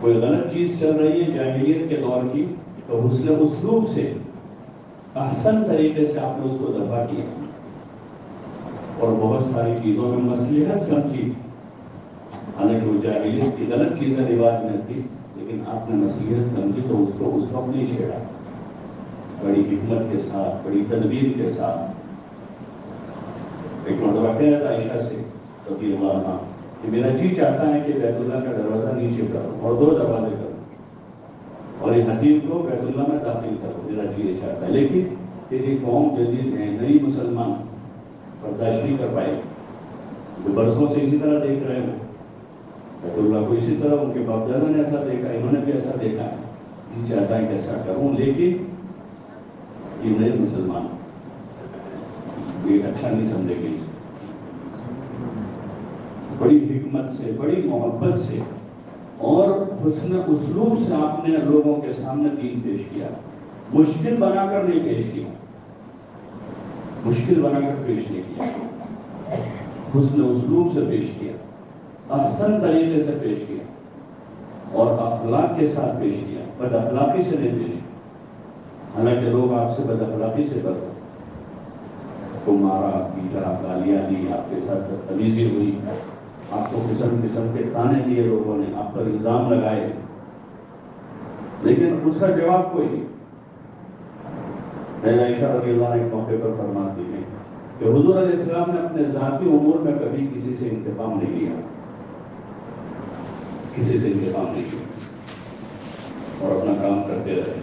کوئی غلط چیز چل رہی ہے جاہلیت کے دور کی تو حسن اسلوب سے، احسن طریقے سے آپ نے اس کو دفع کیا اور بہت ساری چیزوں میں مصلحت سمجھی. حالانکہ وہ جاہلیت کی غلط چیزیں رواج میں تھی، لیکن آپ نے مصلحت سمجھی تو اس کو نہیں چھیڑا. بڑی حکمت کے ساتھ، بڑی تدبیر کے ساتھ. ایک مرتبہ کہہ رہا عائشہ سے رضی اللہ عنہ کہ میرا جی چاہتا ہے کہ بیت اللہ کا دروازہ نیچے کرو اور 2 دروازے کرو اور یہ حتیم کو بیت اللہ میں داخل کرو، میرا جی یہ چاہتا ہے. لیکن تیری قوم جدید ہے، نئی مسلمان، برداشت نہیں کر پائے. جو برسوں سے اسی طرح دیکھ رہے ہو بیت اللہ کو، اسی طرح ان کے باپ دادا نے ایسا دیکھا، انہوں نے بھی ایسا دیکھا ہے. جی چاہتا ہے کہ ایسا کروں، لیکن یہ نئے مسلمان یہ اچھا نہیں سمجھے گی. بڑی حکمت سے، بڑی محبت سے اور حسن اسلوب سے آپ نے لوگوں کے سامنے دین پیش کیا. مشکل بنا کر نہیں پیش کیا، مشکل بنا کر پیش نہیں کیا، حسن اسلوب سے پیش کیا، احسن طریقے سے پیش کیا اور اخلاق کے ساتھ پیش کیا. بد اخلاقی سے نہیں پیش کیا. حالانکہ لوگ آپ سے بد اخلاقی سے کرتے، کو مارا، پیٹا، گالیاں دی، آپ کے ساتھ بدتمیزی ہوئی، آپ کو قسم قسم کے تانے دیے لوگوں نے، آپ پر الزام لگائے، لیکن اس کا جواب کوئی نہیں. عائشہ رضی اللہ عنہ ایک موقع پر فرماتی ہے کہ حضور علیہ السلام نے اپنے ذاتی امور میں کبھی کسی سے انتقام نہیں لیا، کسی سے انتقام نہیں لیا اور اپنا کام کرتے رہے.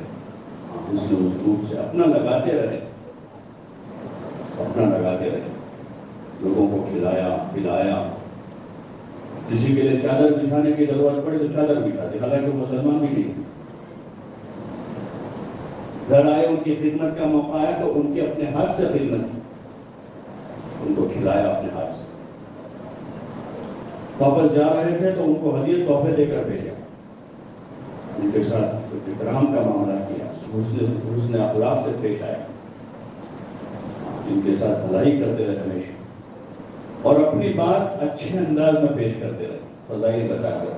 حسن اسلوب سے اپنا لگاتے رہے، اپنا لگاتے رہے. لوگوں کو کھلایا پلایا. کسی کے لیے چادر بچھانے کی ضرورت پڑے تو چادر بچھاتے، حالانکہ وہ مسلمان بھی نہیں. گھر آئے، ان کی خدمت کا موقع آیا تو ان کے اپنے ہاتھ سے خدمت کی، ان کو کھلایا اپنے ہاتھ سے. واپس جا رہے تھے تو ان کو ہدیہ تحفے دے کر بھیجا، ان کے ساتھ اکرام کا معاملہ کیا، حسن اخلاق سے پیش آیا، ان کے ساتھ بھلائی کرتے رہے ہمیشہ اور اپنی بات اچھے انداز میں پیش کرتے رہے، فضائل بتا کر.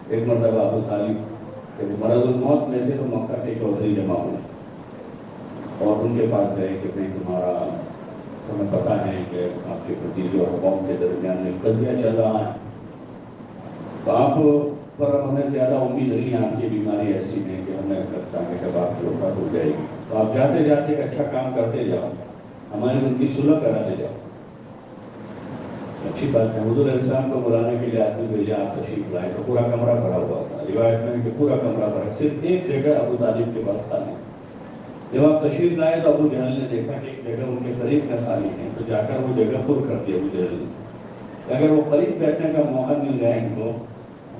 ایک مرتبہ ابو طالب جب مرض الموت میں تھے تو مکہ کے چودھری جمع ہوئے اور ان کے پاس گئے کہ بھائی تمہیں پتہ ہے کہ آپ کے بھتیجے اور قوم کے درمیان میں قضیہ چل رہا ہے، تو آپ پر ہمیں زیادہ امید نہیں ہے، آپ کی بیماری ایسی ہے کہ ہمیں لگتا ہے کہ آپ کی وفات ہو جائے گی، تو آپ جاتے جاتے ایک اچھا کام کرتے جاؤ، ہماری ان کی صلح کراتے جاؤ. اچھی بات ہے. حضور علیہ السلام کو بلانے کے لیے آدمی بھیجا، آپ تشریف لائے تو پورا کمرہ بھرا ہوا تھا. روایت میں کہ پورا کمرہ بھرا، صرف ایک جگہ ابو طالب کے پاس خالی. جب آپ تشریف لائے تو ابو جہل نے دیکھا کہ ایک جگہ ان کے قریب میں خالی ہے، تو جا کر وہ جگہ پر کر دی ابو جہل نے. اگر وہ قریب بیٹھنے کا موقع مل جائے ان کو،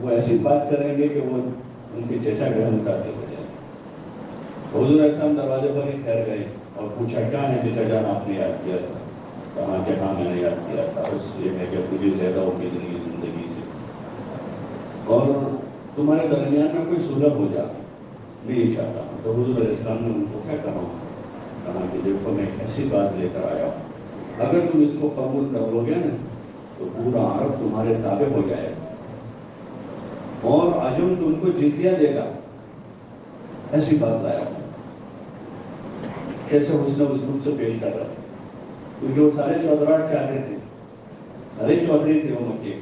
وہ ایسی بات کریں گے کہ وہ ان کے چچا گھر متاثر ہو جائے. حضور علیہ السلام دروازے پر ہی ٹھہر گئے اور پوچھا کیا ہے چچا جان آپ نے یاد کیا تھا؟ کہا کہ ہاں میں نے یاد کیا تھا، اس لیے ہے کہ مجھے زیادہ امید نہیں ہے زندگی سے اور تمہارے درمیان میں کوئی صلح ہو جائے نہیں چاہتا. تو حضور علیہ السلام نے ان کو کیا کہا کہ دیکھو میں ایسی بات لے کر آیا ہوں، اگر تم اس کو قبول کر لو گے نا تو پورا عرب تمہارے تابع ہو جائے گا اور عجم تم کو جزیہ دے گا. ایسی بات لایا ہوں. کیسے حسن اسلوب سے پیش کر رہا ہے، کیونکہ وہ سارے چودراہٹ چاہتے تھے، سارے چودھری تھے وہ مکے.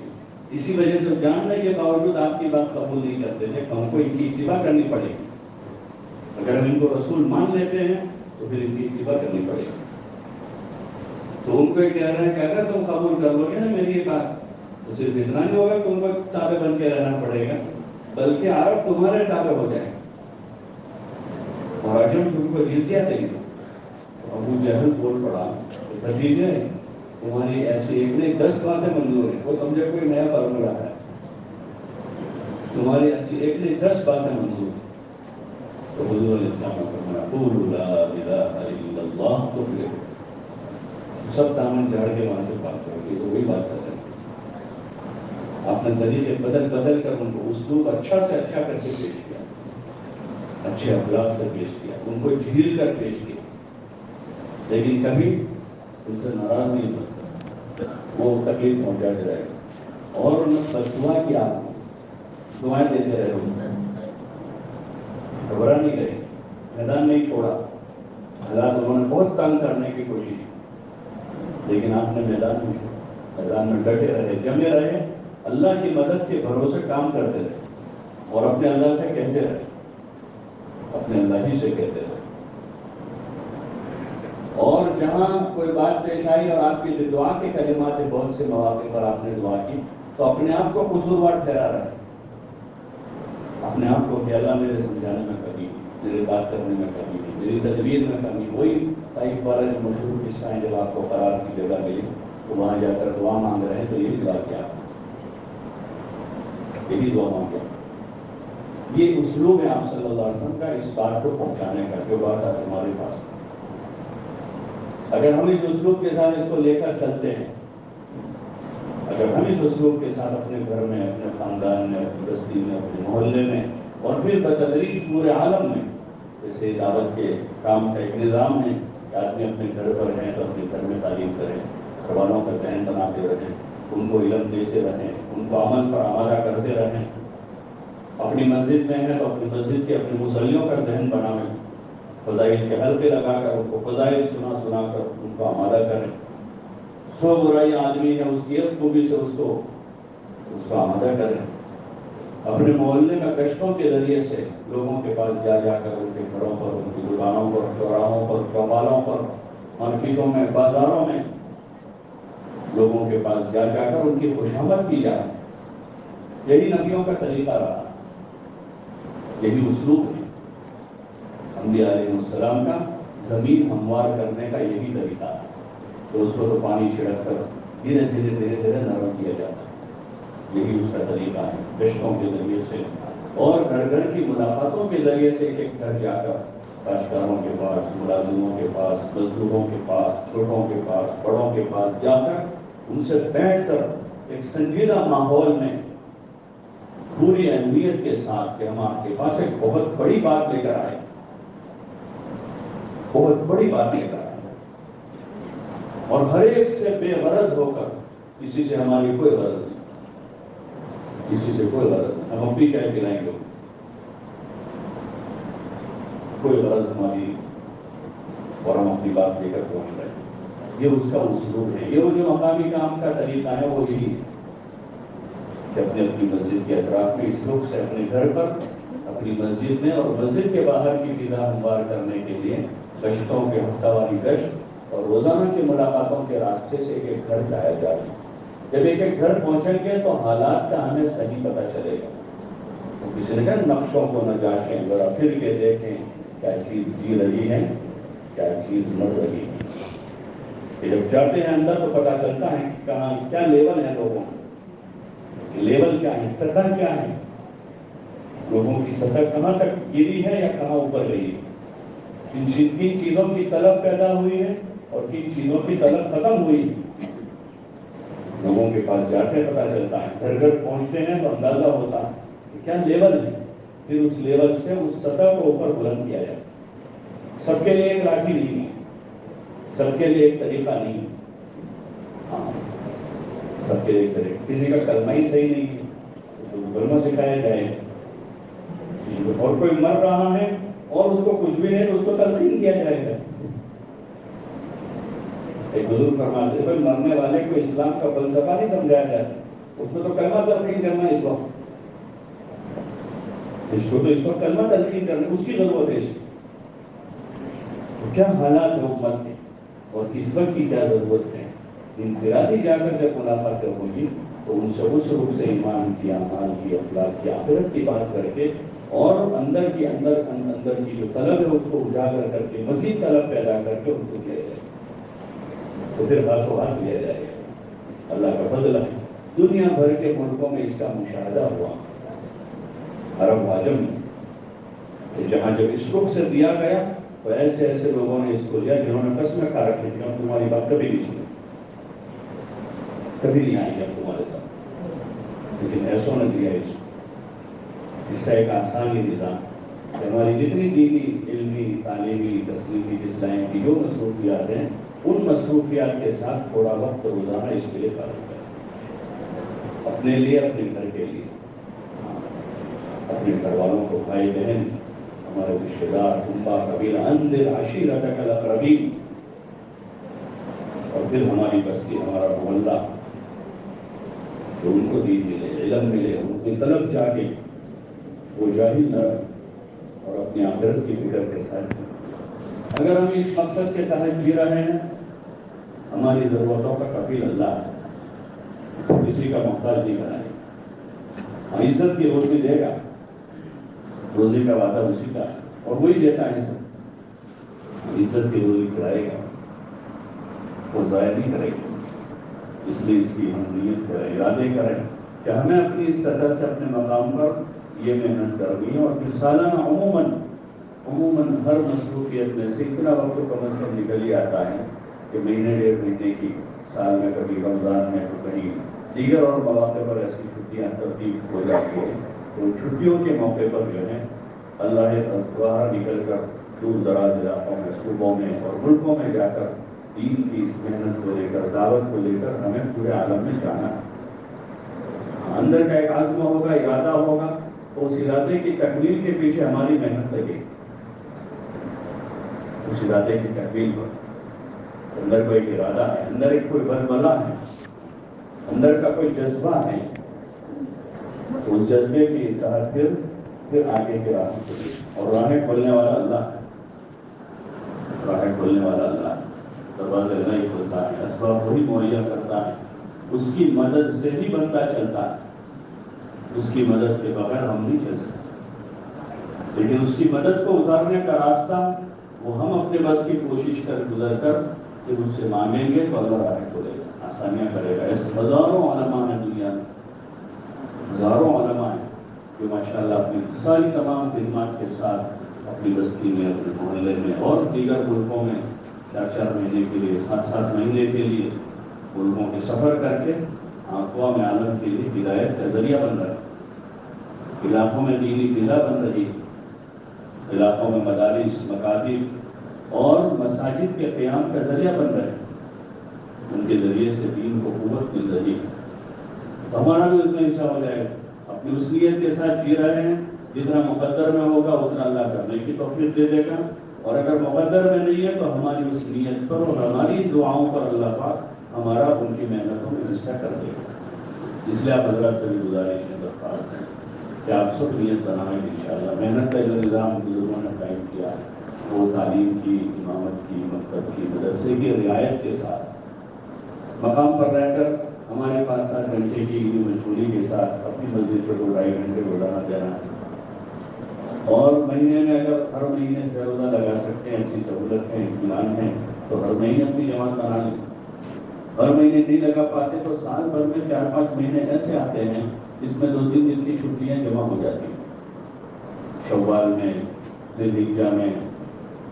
اسی وجہ سے جاننے کے باوجود آپ کی بات قبول نہیں کرتے تھے کہ ہم کو ان کی اتباع کرنی پڑے گی. اگر ہم ان کو رسول مان لیتے ہیں تو پھر ان کی اتباع کرنی پڑے گی. تو ان کو یہ کہہ رہے ہیں کہ اگر تم قبول کر لو گے نا میری یہ بات تو صرف اتنا نہیں ہوگا تم کو تابع بن کے رہنا پڑے گا، بلکہ عرب تمہارے تابع ہو جائے اور عجم تم کو جزیہ دیں گے. ابو جہل بول پڑا بھتیجے تمہاری ایسی ایک نہیں 10 باتیں منظور ہیں. وہ سمجھے کوئی نیا فارمولا ہے. تمہاری ایسی ایک نہیں 10 باتیں منظور ہیں. تو حضور علیہ السلام نے فرمایا قولوا لا الہ الا اللہ تفلحوا. سب دامن جھاڑ کے وہاں سے بات کر کے تو وہی بات کر رہے ہیں. آپ نے طریقے بدل بدل کر ان کو اسلوب اچھا سے اچھا کر کے پیش کیا, اچھے اخلاق سے پیش کیا, ان کو جھیل کر پیش کیا, لیکن کبھی ان سے ناراض نہیں ہوتا. وہ تکلیف پہنچاتے رہے اور انہوں نے بددعا کیا, دعائیں دیتے رہے, گھبرا نہیں گئے, میدان نہیں چھوڑا. حالات انہوں نے بہت تنگ کرنے کی کوشش کی, لیکن آپ نے میدان میں ڈٹے رہے, جمے رہے, اللہ کی مدد کے بھروسے کام کرتے رہے اور اپنے اللہ سے کہتے رہے, اپنے اللہ ہی سے کہتے رہے. اور جہاں کوئی بات پیش آئی اور آپ کی دعا کے کلمات بہت سے مواقع پر آپ نے دعا کی تو اپنے آپ کو قصوروار ٹھہرا رہے, اپنے آپ کو کہ اللہ میرے سمجھانے میں کمی, میرے بات کرنے میں کمی, میری تدبیر میں کمی. وہی طائف والا جو مشہور قصہ ہے, جب آپ کو قرار کی جگہ ملی تو وہاں جا کر دعا مانگ رہے ہیں تو یہی دعا کیا, یہی دعا مانگا. یہ اسلوب ہے آپ صلی اللہ علیہ وسلم کا اس بات کو پہنچانے کا, جو بات ہے ہمارے پاس. اگر ہم اس اسلوب کے ساتھ اس کو لے کر چلتے ہیں, اگر ہم اس اسلوب کے ساتھ اپنے گھر میں, اپنے خاندان میں, اپنی بستی میں, اپنے محلے میں اور پھر بتدریج پورے عالم میں, جیسے دعوت کے کام کا ایک نظام ہے کہ آدمی اپنے گھر پر ہیں تو اپنے گھر میں تعلیم کریں, گھر والوں کا ذہن بناتے رہیں, ان کو علم دیتے رہیں, ان کو عمل پر آمادہ کرتے رہیں. اپنی مسجد میں ہے تو اپنی مسجد کے اپنے مصلیوں کا ذہن بنائیں, فضائل کے حلقے لگا کر ان کو فضائل سنا سنا کر ان کو آمادہ کریں. سو برائی آدمی ہے اس کی ایک خوبی سے اس کو آمادہ کریں. اپنے محلے میں گشتوں کے ذریعے سے لوگوں کے پاس جا جا کر ان کے گھروں پر, ان کی دکانوں پر, چوراہوں پر, چوپالوں پر, مارکیٹوں میں, بازاروں میں لوگوں کے پاس جا جا کر ان کی خوشامد کی جائے. یہی نبیوں کا طریقہ رہا, یہی اسلوب ہے انبیاء علیہ السلام کا. زمین ہموار کرنے کا یہی طریقہ ہے. تو اس کو تو پانی چھڑک کر دھیرے دھیرے دھیرے دھیرے نرم کیا جاتا ہے, یہی اس کا طریقہ ہے. گشتوں کے ذریعے سے اور گھر گھر کی ملاقاتوں کے ذریعے سے ایک گھر جا کر کاشتکاروں کے پاس, ملازموں کے پاس, مزدوروں کے پاس, چھوٹوں کے پاس, بڑوں کے پاس جا کر ان سے بیٹھ کر ایک سنجیدہ ماحول میں پوری اہمیت کے ساتھ کہ ہم آپ کے پاس ایک بہت بڑی بات لے کر آئے, بہت بڑی بات لے کر آئے, اور ہر ایک سے بے غرض ہو کر, کسی سے ہماری کوئی غرض نہیں, کسی سے کوئی غرض نہیں. ہم اپنی چائے پلائیں گے, کوئی غرض ہماری, اور ہم اپنی بات لے کر پہنچ رہے ہیں. یہ اس کا اسلوب ہے. یہ وہ جو مقامی کام کا طریقہ ہے وہ یہی کہ اپنے اپنی مسجد کے اطراف میں اس لوگ سے اپنے گھر پر, اپنی مسجد میں اور مسجد کے باہر کی فضا ہموار کرنے کے لیے گشتوں کے ہفتہ واری گشت اور روزانہ کی ملاقاتوں کے راستے سے ایک ایک گھر جایا جائے. جب ایک ایک گھر پہنچیں گے تو حالات کا ہمیں صحیح پتہ چلے گا. تو کسی نے کہا نقشوں کو نہ جانچیں, ذرا پھر کے دیکھیں کیا چیز جی رہی ہے, کیا چیز مر رہی ہے. کہ جب جاتے ہیں اندر تو پتہ چلتا ہے کہ کہاں کیا لیول ہے لوگوں کا, لیول کیا ہے, سطح کیا ہے, لوگوں کی سطح کہاں تک گری ہے یا کہاں اوپر گئی ہے. کن چیزوں کی طلب پیدا ہوئی ہے اور کن چیزوں کی طلب ختم ہوئی ہے. لوگوں کے پاس جاتے پتہ چلتا ہے, گھر گھر پہنچتے ہیں تو اندازہ ہوتا ہے کہ کیا لیول ہے. پھر اس لیول سے اس سطح کو اوپر بلند کیا جائے. سب کے لیے ایک لاٹھی نہیں ہے, سب کے لیے ایک طریقہ نہیں ہے. ہاں, سب کے لیے ایک طریقہ. کسی کا کلمہ ہی صحیح نہیں ہے, اس کو کلمہ سکھایا جائے. اور کوئی مر رہا ہے اور اس کو کچھ بھی نہیں تو اس کو تلقین کیا جائے گا. ایک بزرگ فرماتے ہیں مرنے والے کو اسلام کا فلسفہ نہیں سمجھایا جاتا, اس کو تو کلمہ تلقین کرنا ہے. اس کو کلمہ تلقین کرنا اس کی ضرورت ہے. تو کیا حالات ہے امت کے اور اس وقت کی کیا ضرورت ہے. انفرادی جا کر جب ملاقات ہوگی تو ان سے اس روح سے ایمان کی, اعمال کی, اخلاق کی, آخرت کی بات کر کے اور اندر کی جو طلب ہے اس کو اجاگر کر کے مزید طلب پیدا کر کے ان کو دیا جائے، تو پھر ہاتھوں ہاتھ لیا جائے گا۔ اللہ کا فضل ہے، دنیا بھر کے ملکوں میں اس کا مشاہدہ ہوا، عرب و عجم میں، کہ جہاں جب اس رخ سے دیا گیا تو ایسے ایسے لوگوں نے اس کو لیا جنہوں نے قسمیں کھا رکھی تھی، ہم تمہاری بات کبھی نہیں سنی، کبھی نہیں آئیں گے ہم تمہارے ساتھ، لیکن ایسوں نے دیا اس کا ایک آسانی نظام کہ ہماری جتنی دینی علمی تعلیمی تسلیمی اسلام کی جو مصروفیات ہیں ان مصروفیات کے ساتھ تھوڑا وقت روزانہ اس کے لیے فارغ کریں، اپنے لیے، اپنے گھر کے لیے، اپنے گھر والوں کو، بھائی بہن، ہمارے رشتے دار، کنبہ قبیلہ، انذر عشیرتک الاقربین، اور پھر ہماری بستی، ہمارا محلہ، تو ان کو دین ملے، علم ملے، ان کی طلب جاگے، وہ جاہل نہ رہے اور اپنی آخرت کی فکر کے ساتھ۔ اگر ہم اس مقصد کے تحت جی رہے ہیں، ہماری ضرورتوں کا کفیل اللہ ہے، کسی کا محتاج نہیں بنائے، عزت کی روزی دے گا، روزی کا وعدہ اسی کا ہے اور وہی دیتا ہے عزت کی روزی کھلائے گا، وہ ضائع نہیں کرے گا، اس لیے اس کی ہم نیت کریں، ارادے کریں کہ ہمیں اپنی اس سطح سے اپنے مقام پر یہ محنت کرنی ہے، اور پھر سالانہ عموماً ہر مصروفیت میں سے اتنا وقت تو کم از کم نکل ہی آتا ہے کہ مہینے ڈیڑھ مہینے کی، سال میں کبھی رمضان میں تو کہیں دیگر اور مواقع پر ایسی چھٹیاں ترتیب ہو جاتی ہیں، تو چھٹیوں کے موقع پر جو ہے اللہ باہر نکل کر دور دراز علاقوں میں، صوبوں میں اور ملکوں میں جا کر دین کی اس محنت کو لے کر، دعوت کو لے کر ہمیں پورے عالم میں جانا ہے۔ اندر کا ایک عزم ہوگا، ارادہ ہوگا، تو اس ارادے کی تکمیل کے پیچھے ہماری محنت لگے گی، اس ارادے کی تکمیل پر اندر کوئی ارادہ ہے، اندر ایک کوئی بلبلہ ہے، اندر کا کوئی جذبہ ہے، تو اس جذبے کے تحت پھر آگے کی راہ کھلے، اور راہیں کھولنے والا اللہ ہے، راہیں کھولنے والا اللہ ہے، دروازے اللہ ہی کھولتا ہے، اسباب وہی مہیا کرتا ہے، اس کی مدد سے ہی بندہ چلتا ہے، اس کی مدد کے بغیر ہم نہیں چل سکتے، لیکن اس کی مدد کو اتارنے کا راستہ وہ ہم اپنے بس کی کوشش کر گزر کر پھر اس سے مانگیں گے تو اللہ راہیں کھولے گا، آسانیاں کرے گا۔ ایسے ہزاروں علماء ہیں دنیا میں، ہزاروں علماء ہیں جو ماشاءاللہ اپنی ساری تمام خدمات کے ساتھ اپنی بستی میں، اپنے محلے میں اور دیگر ملکوں میں 4 مہینے کے لیے، 7 مہینے کے لیے ملکوں کے سفر کر کے اقوام عالم کے لیے ہدایت کا ذریعہ بن رہا ہے، علاقوں میں دینی فضا بن رہی ہے، علاقوں میں مدارس، مکاتب اور مساجد کے قیام کا ذریعہ بن رہے ہیں، ان کے ذریعے سے دین کو قوت مل رہی ہے، تو ہمارا بھی اس میں حصہ ہو جائے گا، اپنی اس نیت کے ساتھ جی رہے ہیں، جتنا مقدر میں ہوگا اتنا اللہ کرنے کی توفیق دے دے گا، اور اگر مقدر میں نہیں ہے تو ہماری اس نیت پر اور ہماری دعاؤں پر اللہ پاک ہمارا ان کی محنتوں میں حصہ کر دے گا۔ اس لیے آپ حضرات سے بھی گزارش ہے، درخواست ہے کہ آپ سب نیت بنائیں انشاءاللہ۔ محنت کا جو نظام بزرگوں نے قائم کیا ہے وہ تعلیم کی، امامت کی، مکتب کی، مدرسے کی رعایت کے ساتھ مقام پر رہ کر ہمارے پاس 7 گھنٹے کی مشغولی کے ساتھ اپنی مسجد پر 2-2.5 گھنٹے روزانہ دینا ہے، اور مہینے میں اگر ہر مہینے سے روزہ لگا سکتے ہیں، ایسی سہولت ہے، اطمینان ہے، تو ہر مہینے اپنی جماعت بنا لیں۔ ہر مہینے نہیں لگا پاتے تو سال بھر میں 4-5 مہینے ایسے آتے ہیں جس میں 2-3 دن کی چھٹیاں جمع ہو جاتی ہیں، شوال میں، ذی الحجہ میں،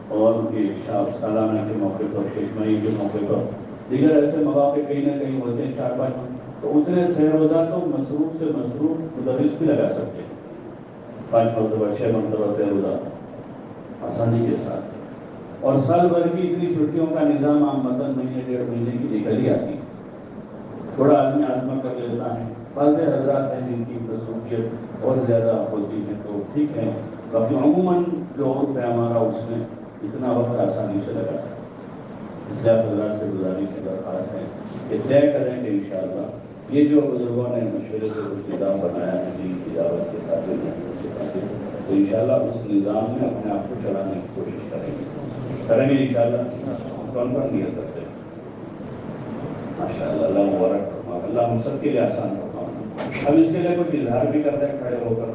اور سالانہ کے موقع پر، ششماہی کے موقع پر، دیگر ایسے مواقع کہیں نہ کہیں ہوتے ہیں 4-5، تو اتنے سہ روزہ تو مصروف سے مصروف مدرس بھی لگا سکتے ہیں، 5 مرتبہ 6 مرتبہ سہ روزہ آسانی کے ساتھ، اور سال بھر کی اتنی چھٹیوں کا نظام عام مطلب مہینے 1.5 مہینے کی نکل ہی آتی ہے، تھوڑا آدمی آزما کر لیتا ہے، بعض حضرات ہیں جن کی مصروفیت بہت زیادہ ہوتی ہے تو ٹھیک ہے، باقی عموماً جو عرف ہے ہمارا اس میں اتنا وقت آسانی سے لگا سکتے ہیں، اس لیے آپ حضرات سے گزارش کی درخواست ہے کہ طے کریں کہ انشاءاللہ یہ جو بزرگوں نے مشورے سے کچھ نظام بنایا ہے دین کی دعوت کے خاطر، تو انشاءاللہ اس نظام میں اپنے آپ کو چلانے کی کوشش کریں گے انشاءاللہ، کون پر نیت کرتے ہیں ماشاءاللہ، اللہ مبارک فرمائے، اللہ ہم سب کے لیے آسان فرمائے۔ اب اس کے لیے کچھ اظہار بھی کرتے ہیں کھڑے ہو کر۔